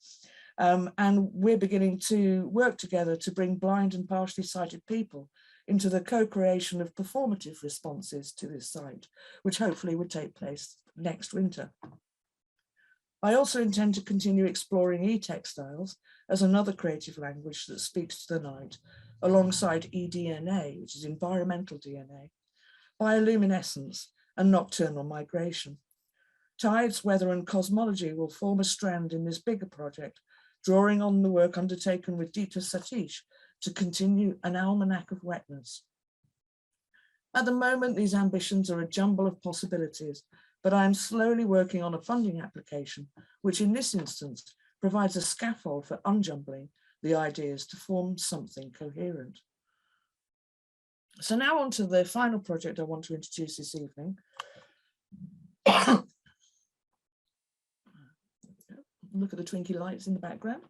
And we're beginning to work together to bring blind and partially sighted people into the co-creation of performative responses to this site, which hopefully would take place next winter. I also intend to continue exploring e-textiles as another creative language that speaks to the night, alongside eDNA, which is environmental DNA, bioluminescence and nocturnal migration. Tides, weather and cosmology will form a strand in this bigger project, drawing on the work undertaken with Dita Satish to continue an almanac of wetness. At the moment, these ambitions are a jumble of possibilities, but I am slowly working on a funding application, which in this instance provides a scaffold for unjumbling the ideas to form something coherent. So now on to the final project I want to introduce this evening. Look at the twinkly lights in the background.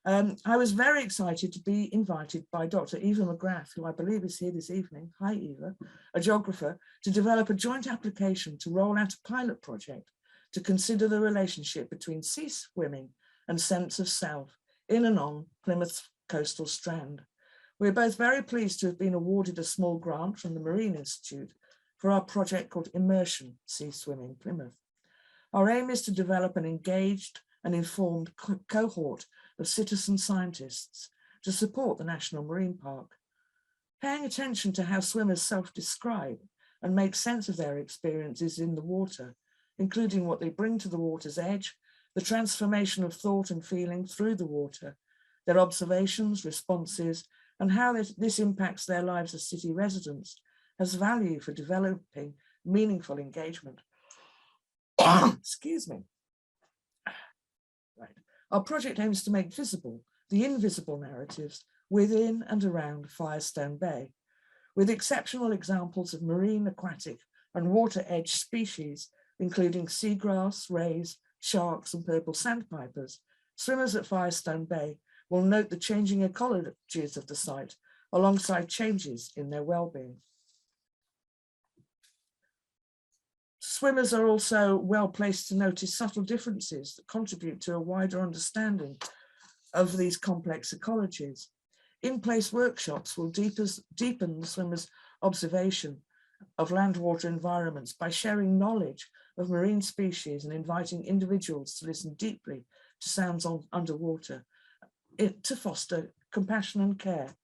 I was very excited to be invited by Dr. Eva McGrath, who I believe is here this evening, hi Eva, a geographer, to develop a joint application to roll out a pilot project to consider the relationship between sea swimming and sense of self in and on Plymouth's coastal strand. We're both very pleased to have been awarded a small grant from the Marine Institute for our project called Immersion Sea Swimming Plymouth. Our aim is to develop an engaged and informed cohort of citizen scientists to support the National Marine Park. Paying attention to how swimmers self-describe and make sense of their experiences in the water, including what they bring to the water's edge the transformation of thought and feeling through the water, their observations, responses, and how this impacts their lives as city residents has value for developing meaningful engagement. Excuse me. Right. Our project aims to make visible the invisible narratives within and around Firestone Bay, with exceptional examples of marine, aquatic, and water edge species, including seagrass, rays, sharks, and purple sandpipers. Swimmers at Firestone Bay will note the changing ecologies of the site alongside changes in their well-being. Swimmers are also well placed to notice subtle differences that contribute to a wider understanding of these complex ecologies. In-place workshops will deepen the swimmers' observation of land-water environments by sharing knowledge of marine species and inviting individuals to listen deeply to sounds underwater, to foster compassion and care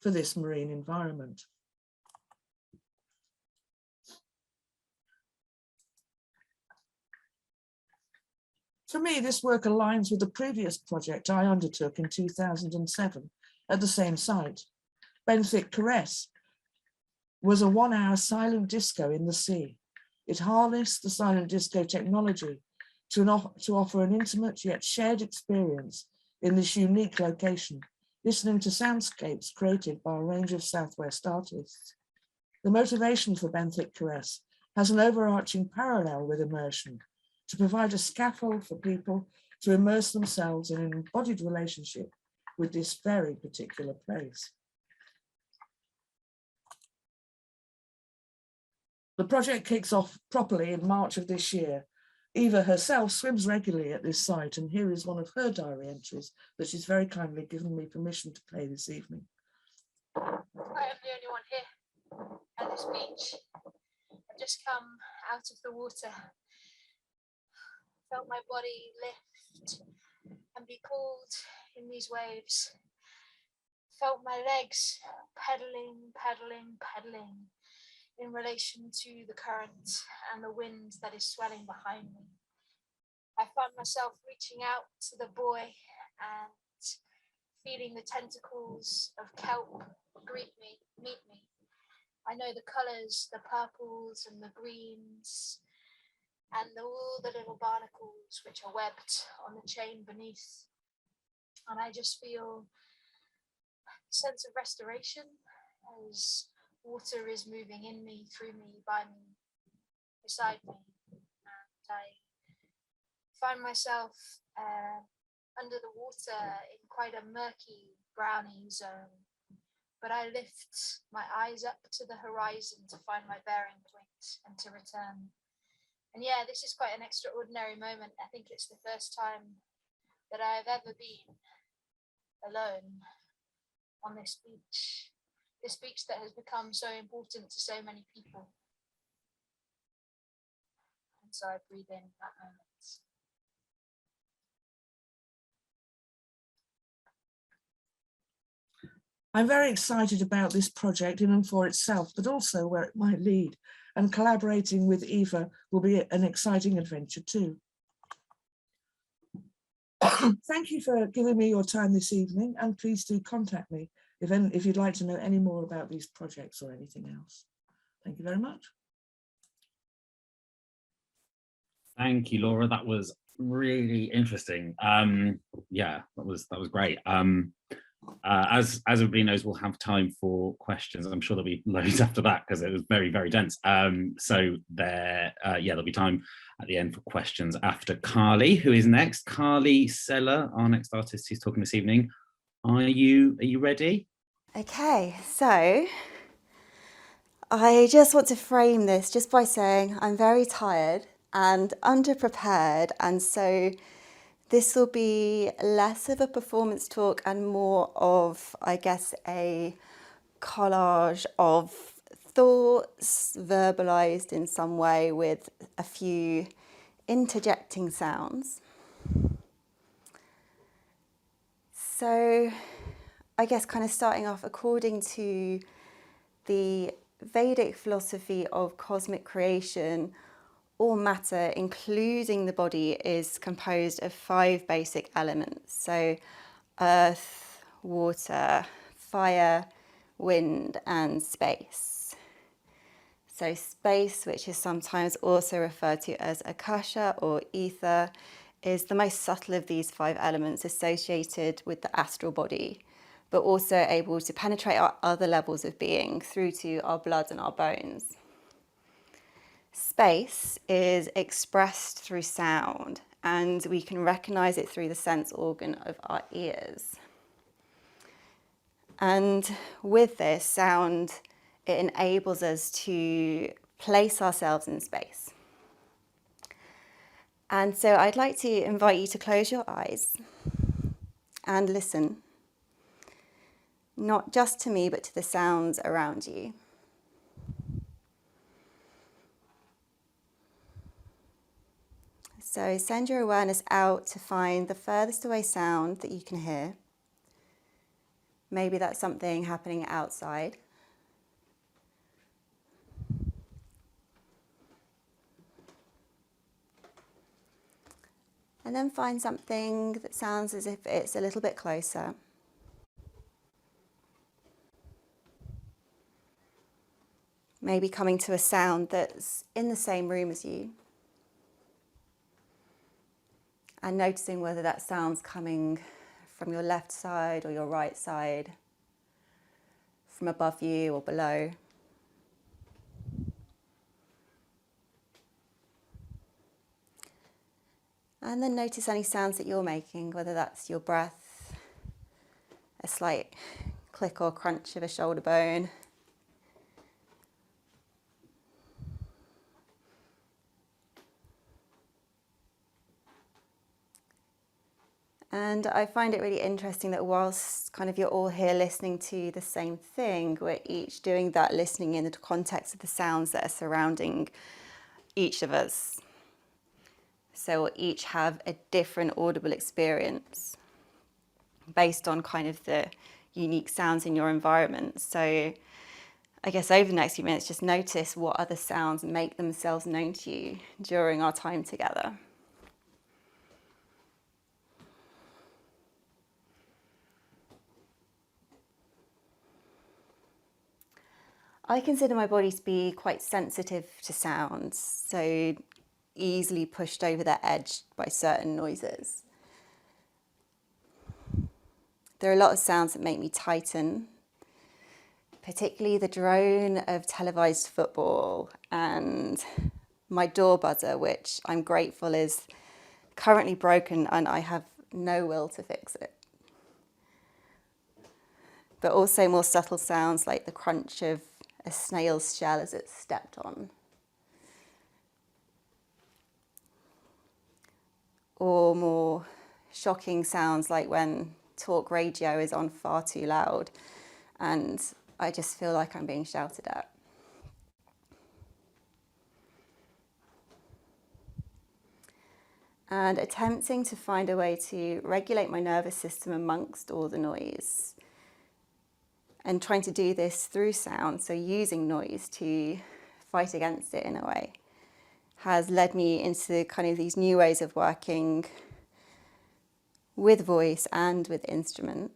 for this marine environment. For me, this work aligns with the previous project I undertook in 2007 at the same site. Benthic Caress was a 1-hour silent disco in the sea. It harnessed the silent disco technology to offer an intimate yet shared experience in this unique location, listening to soundscapes created by a range of Southwest artists. The motivation for Benthic Caress has an overarching parallel with immersion, to provide a scaffold for people to immerse themselves in an embodied relationship with this very particular place. The project kicks off properly in March of this year. Eva herself swims regularly at this site, and here is one of her diary entries that she's very kindly given me permission to play this evening. I am the only one here at this beach. I've just come out of the water. Felt my body lift and be pulled in these waves. Felt my legs pedaling in relation to the current and the wind that is swelling behind me. I found myself reaching out to the buoy and feeling the tentacles of kelp meet me. I know the colours, the purples and the greens, and all the little barnacles which are webbed on the chain beneath. And I just feel a sense of restoration as water is moving in me, through me, by me, beside me. And I find myself under the water in quite a murky, browny zone. But I lift my eyes up to the horizon to find my bearing point and to return. And yeah, this is quite an extraordinary moment. I think it's the first time that I've ever been alone on this beach that has become so important to so many people. And so I breathe in that moment. I'm very excited about this project in and for itself, but also where it might lead. And collaborating with Eva will be an exciting adventure too. Thank you for giving me your time this evening, and please do contact me if you'd like to know any more about these projects or anything else. Thank you very much. Thank you, Laura. That was really interesting. Yeah, that was great. As everybody knows, we'll have time for questions. I'm sure there'll be loads after that because it was very, very dense. So there'll be time at the end for questions after Carly, who is next. Carly Seller, our next artist who's talking this evening. Are you ready? Okay, so I just want to frame this just by saying I'm very tired and underprepared, and so this will be less of a performance talk and more of, I guess, a collage of thoughts verbalized in some way with a few interjecting sounds. So I guess kind of starting off, according to the Vedic philosophy of cosmic creation, all matter, including the body, is composed of 5 basic elements. So earth, water, fire, wind, and space. So space, which is sometimes also referred to as akasha or ether, is the most subtle of these 5 elements associated with the astral body, but also able to penetrate our other levels of being through to our blood and our bones. Space is expressed through sound, and we can recognize it through the sense organ of our ears. And with this sound, it enables us to place ourselves in space. And so I'd like to invite you to close your eyes and listen, not just to me, but to the sounds around you. So send your awareness out to find the furthest away sound that you can hear. Maybe that's something happening outside. And then find something that sounds as if it's a little bit closer. Maybe coming to a sound that's in the same room as you. And noticing whether that sound's coming from your left side or your right side, from above you or below. And then notice any sounds that you're making, whether that's your breath, a slight click or crunch of a shoulder bone, and I find it really interesting that whilst kind of you're all here listening to the same thing, we're each doing that listening in the context of the sounds that are surrounding each of us. So we'll each have a different audible experience based on kind of the unique sounds in your environment. So I guess over the next few minutes, just notice what other sounds make themselves known to you during our time together. I consider my body to be quite sensitive to sounds, so easily pushed over the edge by certain noises. There are a lot of sounds that make me tighten, particularly the drone of televised football and my door buzzer, which I'm grateful is currently broken and I have no will to fix it. But also more subtle sounds like the crunch of a snail's shell as it's stepped on. Or more shocking sounds like when talk radio is on far too loud and I just feel like I'm being shouted at. And attempting to find a way to regulate my nervous system amongst all the noise. And trying to do this through sound, so using noise to fight against it in a way, has led me into kind of these new ways of working with voice and with instruments.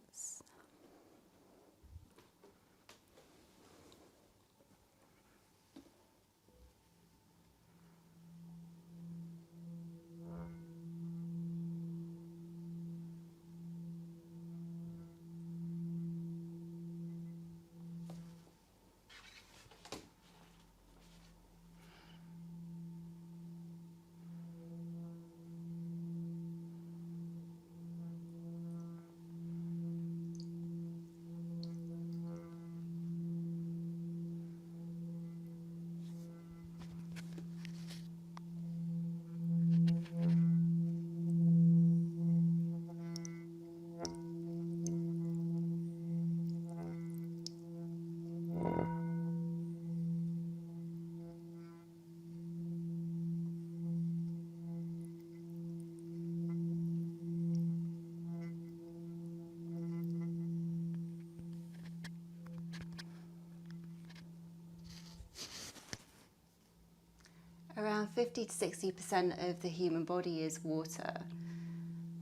About 50 to 60% of the human body is water,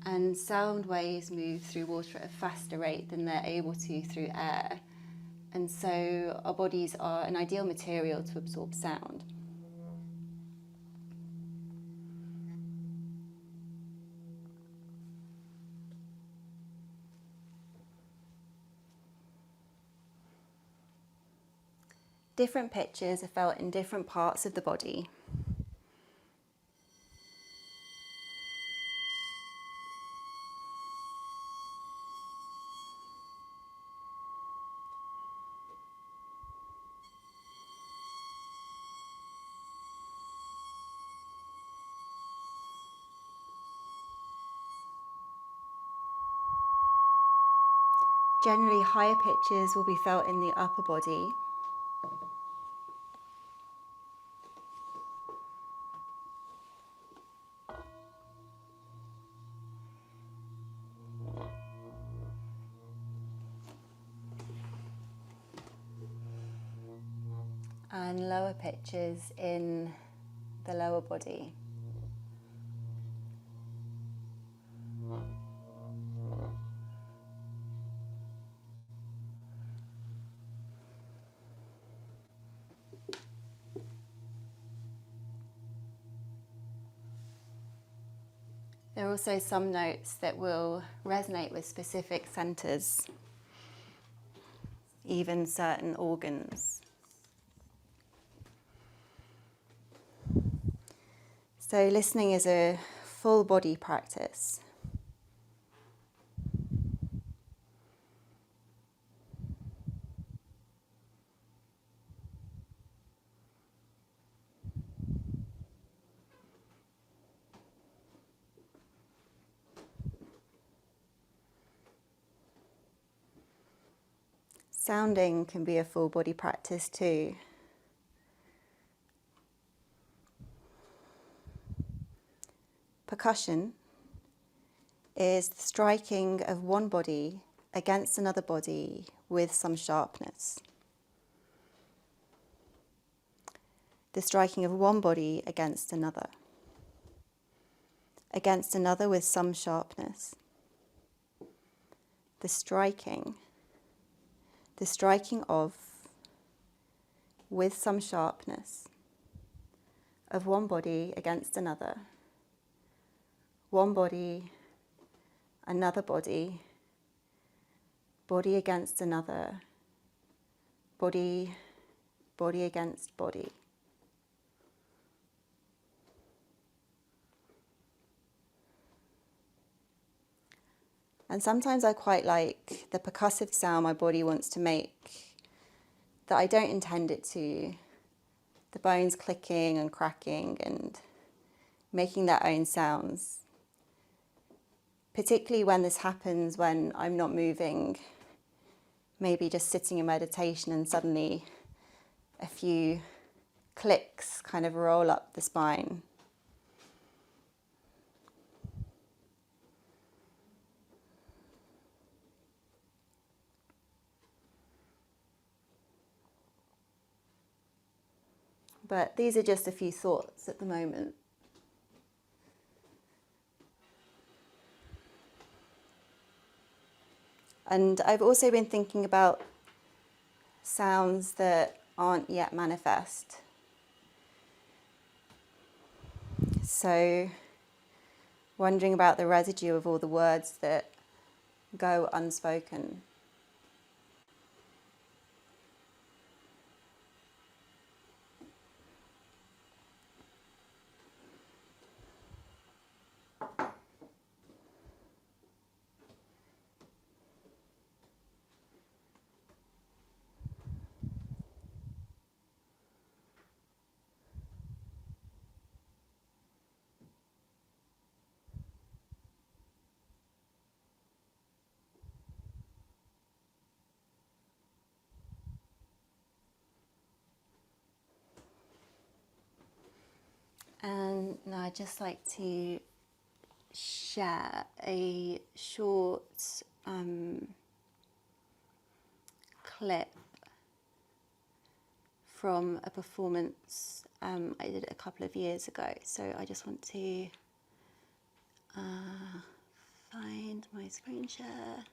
and sound waves move through water at a faster rate than they're able to through air. And so our bodies are an ideal material to absorb sound. Different pitches are felt in different parts of the body. Generally, higher pitches will be felt in the upper body. And lower pitches in the lower body. There are also some notes that will resonate with specific centres, even certain organs. So listening is a full body practice. Sounding can be a full body practice too. Percussion is the striking of one body against another body with some sharpness. The striking of one body against another with some sharpness. The striking of, with some sharpness, of one body against another, one body, another body, body against another, body against body. And sometimes I quite like the percussive sound my body wants to make that I don't intend it to. The bones clicking and cracking and making their own sounds. Particularly when this happens when I'm not moving, maybe just sitting in meditation and suddenly a few clicks kind of roll up the spine. But these are just a few thoughts at the moment. And I've also been thinking about sounds that aren't yet manifest. So, wondering about the residue of all the words that go unspoken. And now I'd just like to share a short clip from a performance I did it a couple of years ago. So I just want to find my screen share.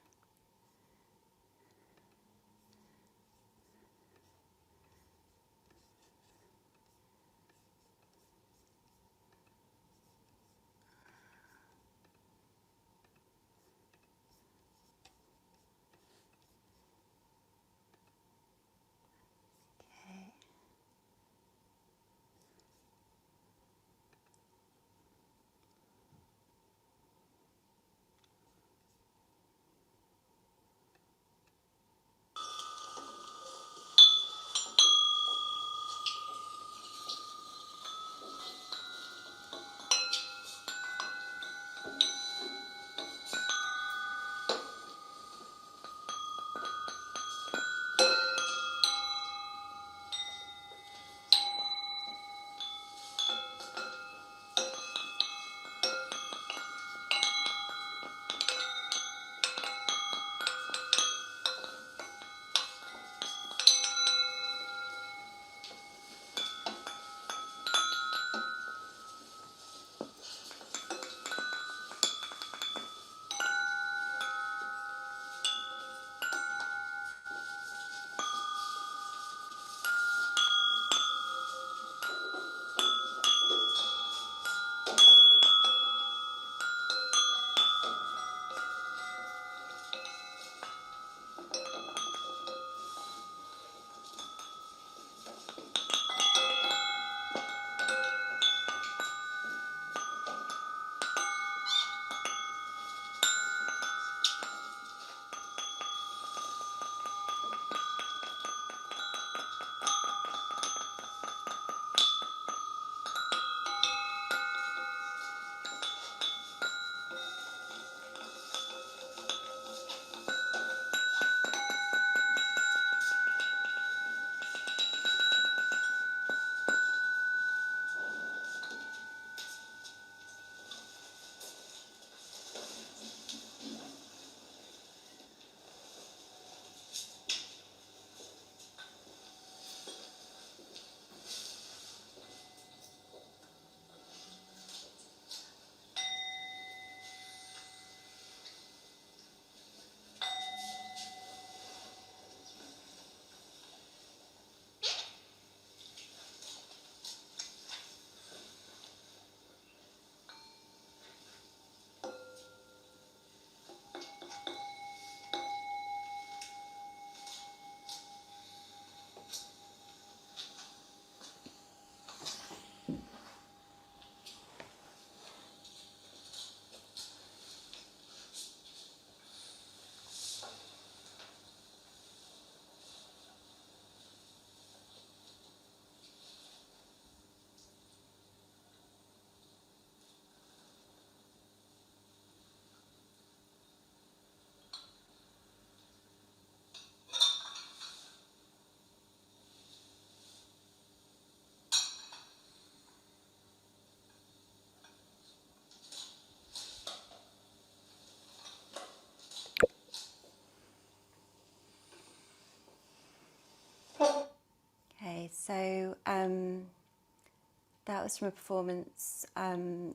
Okay, so that was from a performance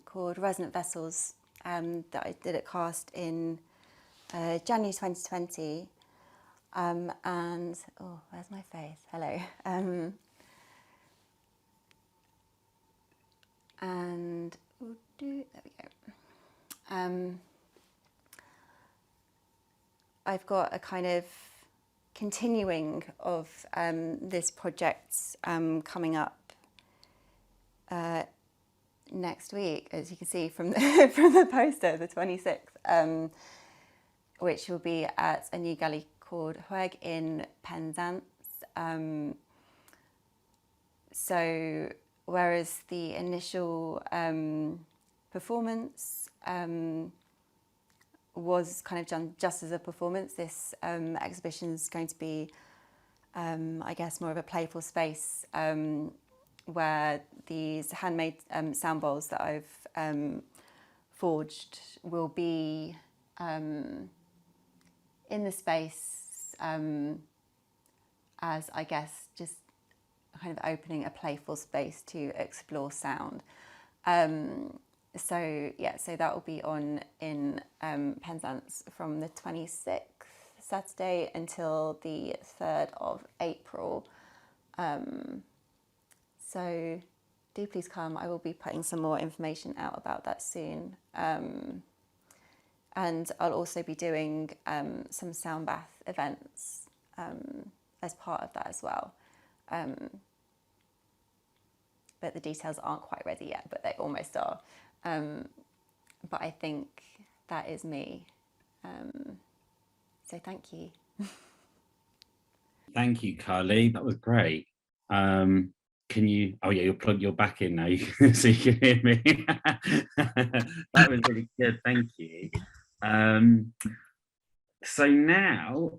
called Resonant Vessels that I did at Cast in January 2020. And, oh, where's my face? Hello. And, there we go. I've got a kind of continuing of this project coming up next week, as you can see from the, from the poster, the 26th, which will be at a new gallery called Hueg in Penzance. So whereas the initial performance was kind of done just as a performance, this exhibition is going to be, I guess, more of a playful space where these handmade sound bowls that I've forged will be in the space as, I guess, just kind of opening a playful space to explore sound. So that will be on in Penzance from the 26th Saturday until the 3rd of April. So do please come. I will be putting some more information out about that soon. And I'll also be doing some sound bath events as part of that as well. But the details aren't quite ready yet, but they almost are. But I think that is me. So thank you. Thank you, Carly. That was great. Can you, oh yeah, you'll plug your back in now so you can hear me. That was really good, thank you. So now,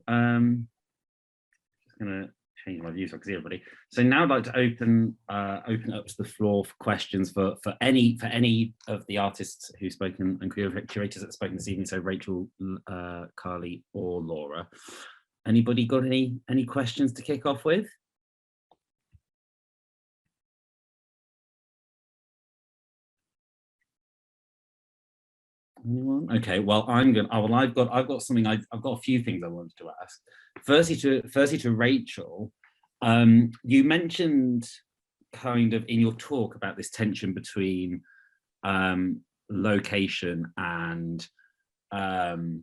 just gonna change my view so I can see everybody. So now I'd like to open up to the floor for questions for any of the artists who've spoken and curators that have spoken this evening. So Rachel, Carly, or Laura. Anybody got any questions to kick off with? Anyone? Okay, well, I've got something. I've got a few things I wanted to ask. Firstly to Rachel, you mentioned kind of in your talk about this tension between location and kind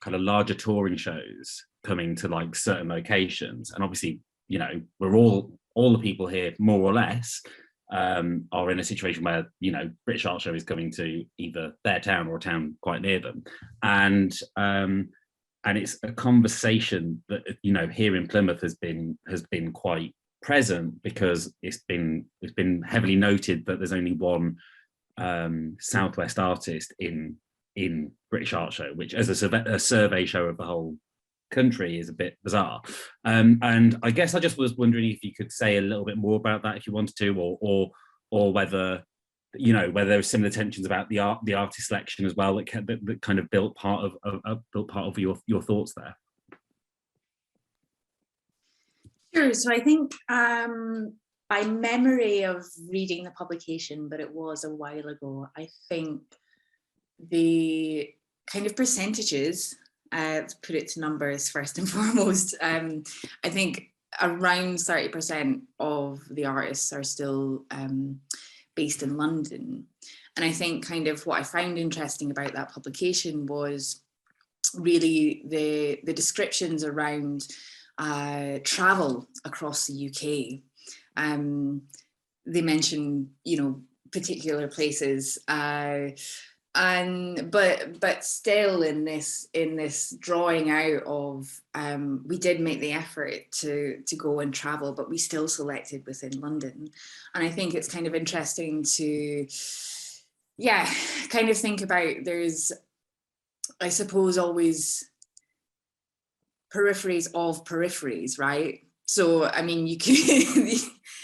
of larger touring shows coming to like certain locations, and obviously, you know, we're all the people here more or less are in a situation where, you know, British Art Show is coming to either their town or a town quite near them, and it's a conversation that, you know, here in Plymouth has been quite present, because it's been heavily noted that there's only one Southwest artist in British Art Show, which as a survey show of the whole country is a bit bizarre. And I guess I just was wondering if you could say a little bit more about that if you wanted to, or whether, you know, whether there were similar tensions about the artist selection as well that kind of built part of your thoughts there. Sure. So I think by memory of reading the publication, but it was a while ago, I think the kind of percentages, to put it to numbers first and foremost, I think around 30% of the artists are still based in London. And I think kind of what I found interesting about that publication was really the descriptions around travel across the UK. They mention, you know, particular places, but still in this drawing out of, we did make the effort to go and travel, but we still selected within London. And I think it's kind of interesting to, yeah, kind of think about, there's, I suppose, always peripheries of peripheries, right? So, I mean, you can,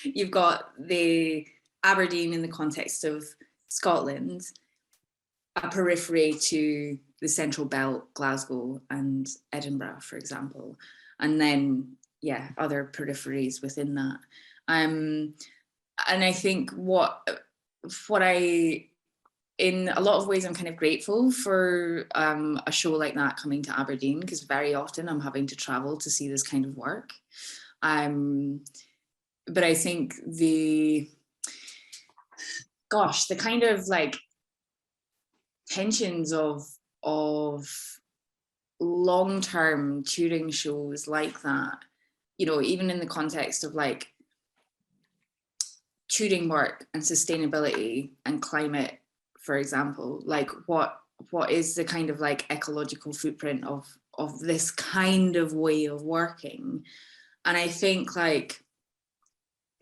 you've got the Aberdeen in the context of Scotland, a periphery to the Central Belt, Glasgow and Edinburgh, for example. And then, yeah, other peripheries within that. And I think what I, in a lot of ways, I'm kind of grateful for a show like that coming to Aberdeen, because very often I'm having to travel to see this kind of work. But I think the kind of like tensions of long-term touring shows like that, you know, even in the context of like touring work and sustainability and climate, for example, like what is the kind of like ecological footprint of this kind of way of working? And I think, like,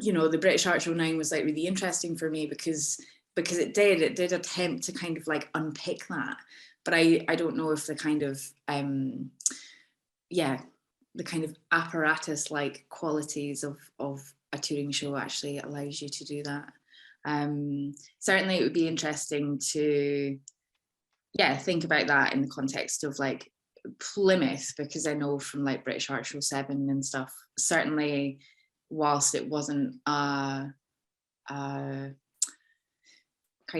you know, the British Art Show 9 was like really interesting for me because it did attempt to kind of like unpick that, but I don't know if the kind of the kind of apparatus like qualities of a touring show actually allows you to do that. Certainly it would be interesting to think about that in the context of like Plymouth, because I know from like British Art Show 7 and stuff, certainly whilst it wasn't a kind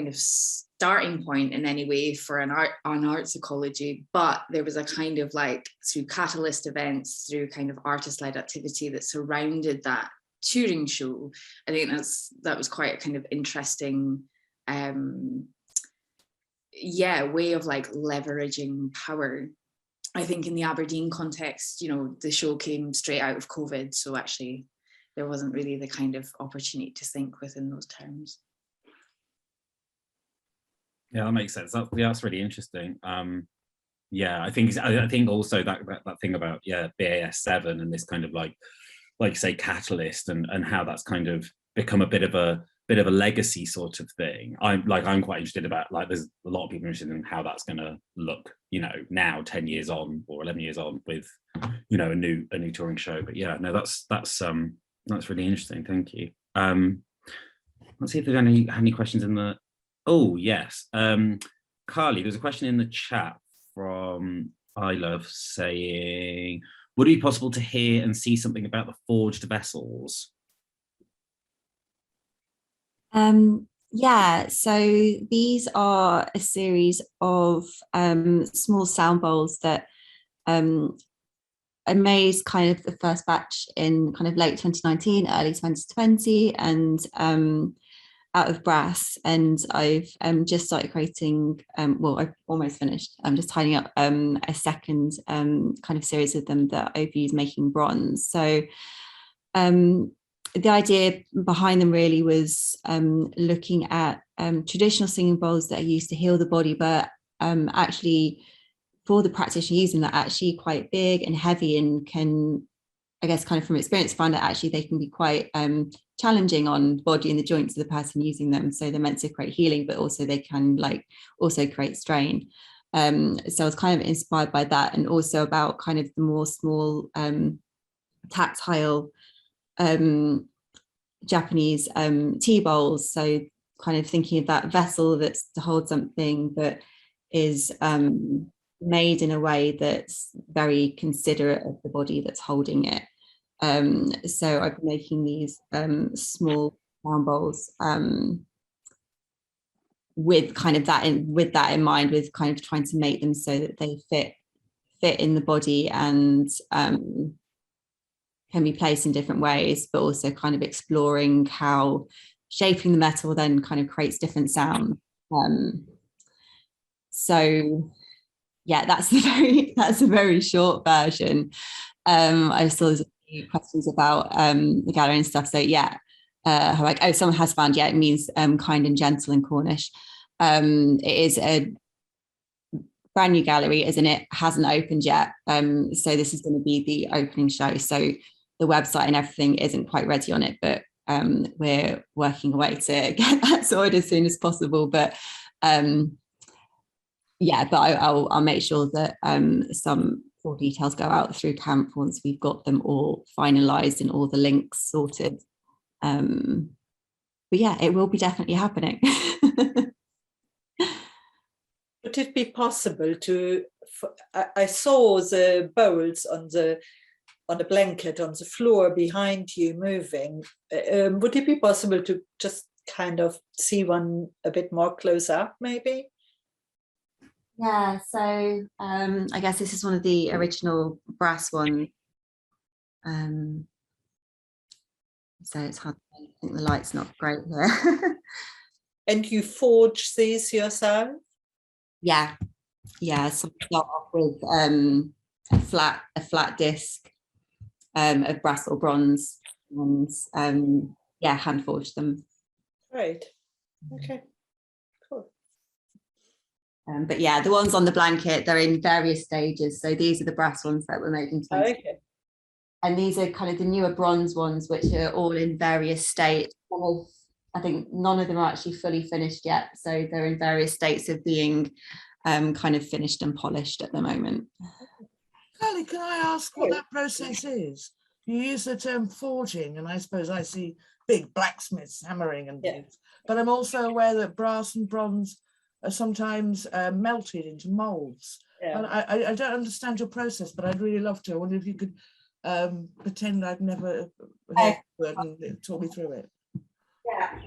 of starting point in any way for an art psychology, but there was a kind of like, through catalyst events, through kind of artist-led activity that surrounded that touring show. I think that was quite a kind of interesting way of like leveraging power. I think in the Aberdeen context, you know, the show came straight out of COVID, so actually there wasn't really the kind of opportunity to think within those terms. Yeah, that makes sense. That's really interesting. Yeah, I think also that thing about BAS7 and this kind of like say catalyst and how that's kind of become a bit of a legacy sort of thing. I'm quite interested about, like, there's a lot of people interested in how that's going to look, you know, now 10 years on or 11 years on with, you know, a new touring show. But yeah, no, that's really interesting. Thank you. Let's see if there's any questions in the. Oh yes, Carly, there's a question in the chat from I Love saying, would it be possible to hear and see something about the forged vessels? Yeah, so these are a series of small sound bowls that I made kind of the first batch in kind of late 2019, early 2020, and out of brass. And I've just started creating, well, I've almost finished. I'm just tidying up a second kind of series of them that I've used making bronze. So the idea behind them really was looking at traditional singing bowls that are used to heal the body, but actually for the practitioner using that, actually quite big and heavy, and can, I guess, kind of from experience, find that actually they can be quite challenging on the body and the joints of the person using them. So they're meant to create healing, but also they can like also create strain. So I was kind of inspired by that, and also about kind of the more small tactile Japanese tea bowls. So kind of thinking of that vessel that's to hold something, but is made in a way that's very considerate of the body that's holding it. So I've been making these small sound bowls with kind of that in mind, with kind of trying to make them so that they fit in the body and can be placed in different ways, but also kind of exploring how shaping the metal then kind of creates different sound. So yeah, that's a very short version. I saw there's a few questions about the gallery and stuff. So yeah, like, oh, someone has found, yeah, it means kind and gentle in Cornish. It is a brand new gallery, isn't it? Hasn't opened yet. So this is going to be the opening show. So the website and everything isn't quite ready on it, but we're working away to get that sorted as soon as possible. But yeah, but I'll make sure that some full details go out through camp once we've got them all finalised and all the links sorted. But yeah, it will be definitely happening. Would it be possible to? I saw the bowls on the blanket on the floor behind you moving. Would it be possible to just kind of see one a bit more close up, maybe? Yeah, so I guess this is one of the original brass ones. So it's hard. I think the light's not great here. And you forge these yourself? Yeah. So we start off with a flat disc of brass or bronze, and yeah, hand forge them. Right. Okay. Cool. But yeah, the ones on the blanket, they're in various stages. So these are the brass ones that were made in 20. Okay. And these are kind of the newer bronze ones, which are all in various states. I think none of them are actually fully finished yet. So they're in various states of being kind of finished and polished at the moment. Carly, can I ask what that process is? You use the term forging, and I suppose I see big blacksmiths hammering and things, but I'm also aware that brass and bronze are sometimes melted into molds. Yeah. And I don't understand your process, but I'd really love to. I wonder if you could pretend I've never heard the word and talk me through it. Yeah.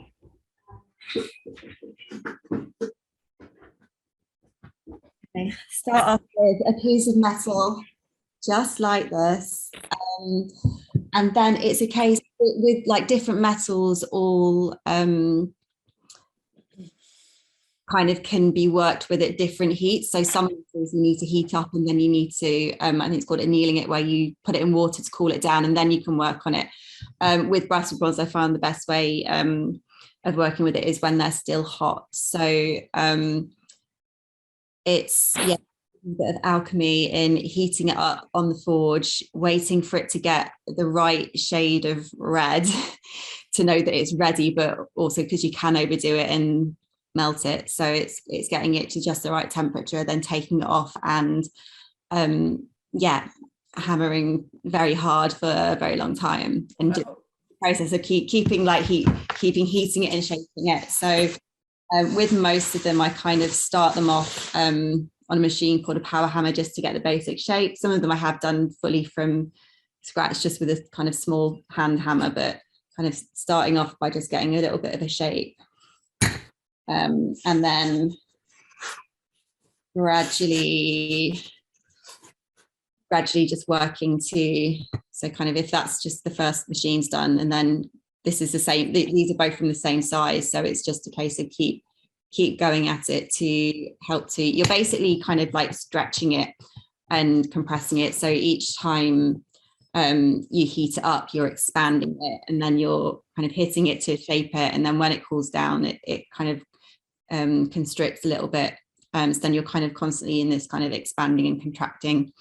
Okay. Start off with a piece of metal, just like this. And then it's a case with like different metals all kind of can be worked with at different heats. So some metals you need to heat up, and then you need to, I think it's called annealing it, where you put it in water to cool it down, and then you can work on it. With brass and bronze, I found the best way of working with it is when they're still hot. So it's, yeah, a bit of alchemy in heating it up on the forge, waiting for it to get the right shade of red to know that it's ready, but also because you can overdo it and melt it. So it's getting it to just the right temperature, then taking it off and yeah, hammering very hard for a very long time, and just the process of keeping heating it and shaping it. So with most of them, I kind of start them off on a machine called a power hammer, just to get the basic shape. Some of them I have done fully from scratch, just with a kind of small hand hammer, but kind of starting off by just getting a little bit of a shape. And then gradually just working to, so kind of if that's just the first machine's done, and then this is the same, these are both from the same size, so it's just a case of keep going at it to help to, you're basically kind of like stretching it and compressing it. So each time you heat it up, you're expanding it, and then you're kind of hitting it to shape it, and then when it cools down, it kind of constricts a little bit. So then you're kind of constantly in this kind of expanding and contracting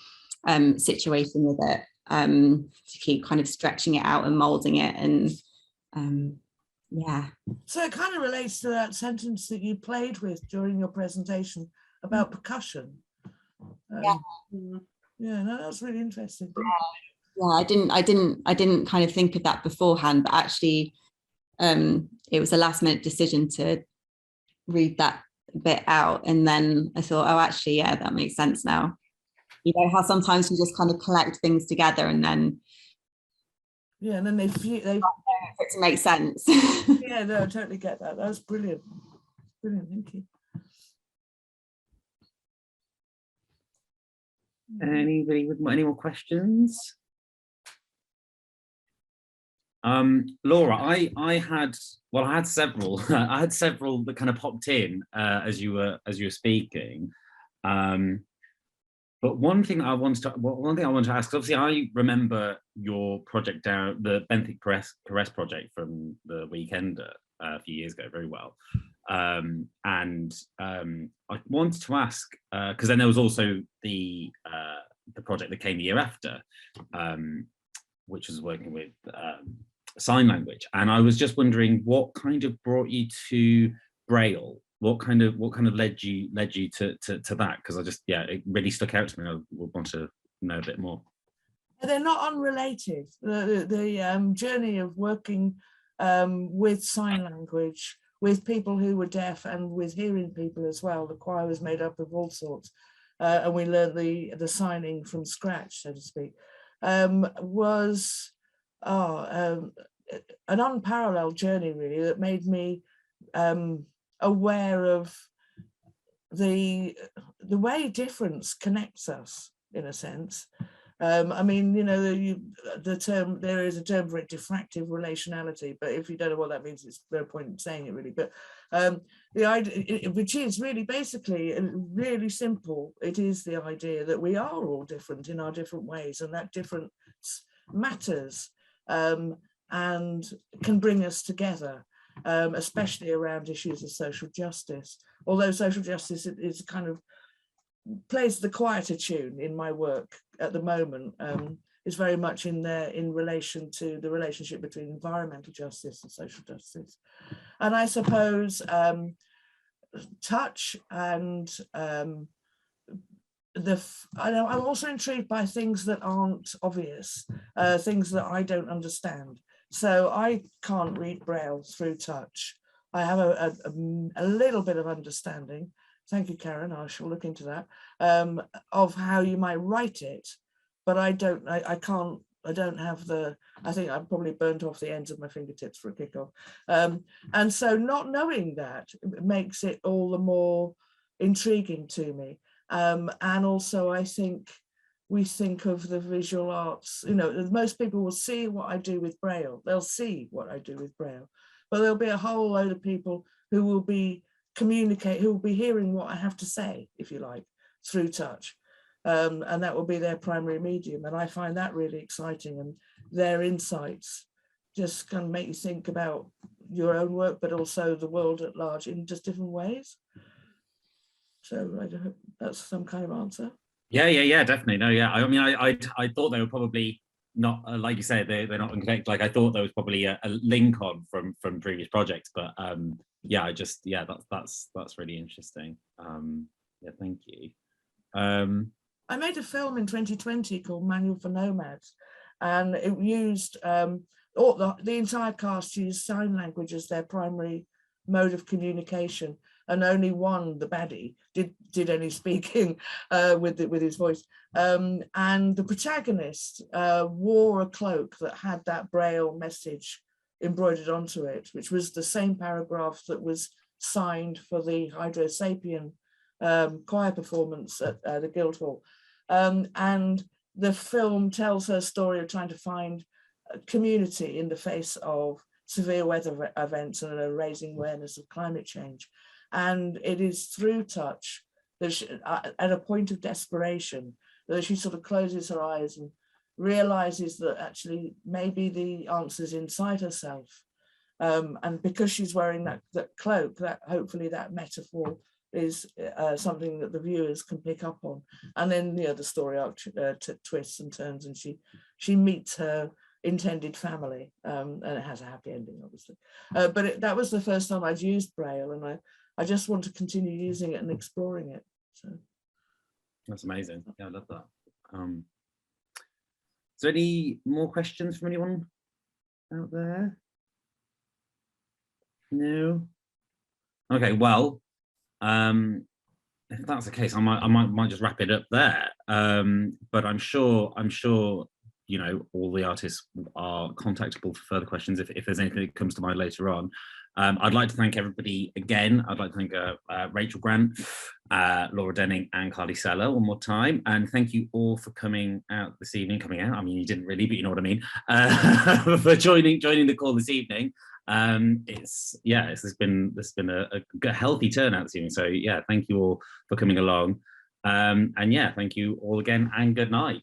situation with it, to keep kind of stretching it out and molding it. And yeah. So it kind of relates to that sentence that you played with during your presentation about percussion. Yeah, no, that's really interesting. Yeah, I didn't kind of think of that beforehand, but actually it was a last minute decision to read that bit out, and then I thought, oh, actually, yeah, that makes sense now. You know how sometimes you just kind of collect things together, and then and then they for it to make sense. Yeah, no, I totally get that. That was brilliant. Brilliant, thank you. Anybody with any more questions? Laura, I had several. I had several that kind of popped in as you were speaking. But one thing I wanted to ask, obviously I remember your project down, the Benthic Caress project from the Weekender a few years ago very well. And I wanted to ask, because then there was also the project that came the year after, which was working with sign language, and I was just wondering what kind of brought you to Braille. What kind of led you to that? Because I just, yeah, it really stuck out to me. I would want to know a bit more. They're not unrelated. The journey of working with sign language, with people who were deaf and with hearing people as well. The choir was made up of all sorts, and we learned the signing from scratch, so to speak. Was an unparalleled journey, really, that made me aware of the way difference connects us, in a sense. I mean, you know, there is a term for it, diffractive relationality, but if you don't know what that means, it's no point in saying it, really. But the idea, which is really basically really simple, it is the idea that we are all different in our different ways, and that difference matters and can bring us together, especially around issues of social justice. Although social justice is kind of plays the quieter tune in my work at the moment, is very much in relation to the relationship between environmental justice and social justice. And I suppose touch and I'm also intrigued by things that aren't obvious, things that I don't understand. So I can't read Braille through touch. I have a little bit of understanding. Thank you, Karen. I shall look into that, of how you might write it, but I can't have the, I think I'm probably burnt off the ends of my fingertips for a kickoff. And so not knowing that makes it all the more intriguing to me. And also I think we think of the visual arts, you know, most people will see what I do with Braille. They'll see what I do with Braille, but there'll be a whole load of people who will be who will be hearing what I have to say, if you like, through touch. And that will be their primary medium. And I find that really exciting, and their insights just kind of make you think about your own work, but also the world at large in just different ways. So I hope that's some kind of answer. Yeah, definitely. No, yeah. I mean, I thought they were probably not, like you said, they're not connected. Like I thought there was probably a link on from previous projects, but yeah, that's really interesting. Yeah, thank you. I made a film in 2020 called Manual for Nomads, and it used the entire cast used sign language as their primary mode of communication, and only one, the baddie, did any speaking with his voice. And the protagonist wore a cloak that had that Braille message embroidered onto it, which was the same paragraph that was signed for the Hydro Sapien choir performance at the Guildhall. And the film tells her story of trying to find a community in the face of severe weather events and raising awareness of climate change. And it is through touch that she, at a point of desperation, that she sort of closes her eyes and realizes that actually maybe the answer's inside herself. And because she's wearing that cloak, that hopefully that metaphor is something that the viewers can pick up on. And then, you know, the story arc twists and turns, and she meets her intended family, and it has a happy ending, obviously. But that was the first time I'd used Braille, and I just want to continue using it and exploring it. So that's amazing. Yeah, I love that. Is there any more questions from anyone out there? No. Okay, well, if that's the case, I might just wrap it up there. But I'm sure, you know, all the artists are contactable for further questions if there's anything that comes to mind later on. I'd like to thank everybody again. I'd like to thank Rachel Grant, Laura Denning, and Carly Seller one more time. And thank you all for coming out this evening. I mean, you didn't really, but you know what I mean. For joining the call this evening. There's been a healthy turnout this evening. So yeah, thank you all for coming along. And yeah, thank you all again, and good night.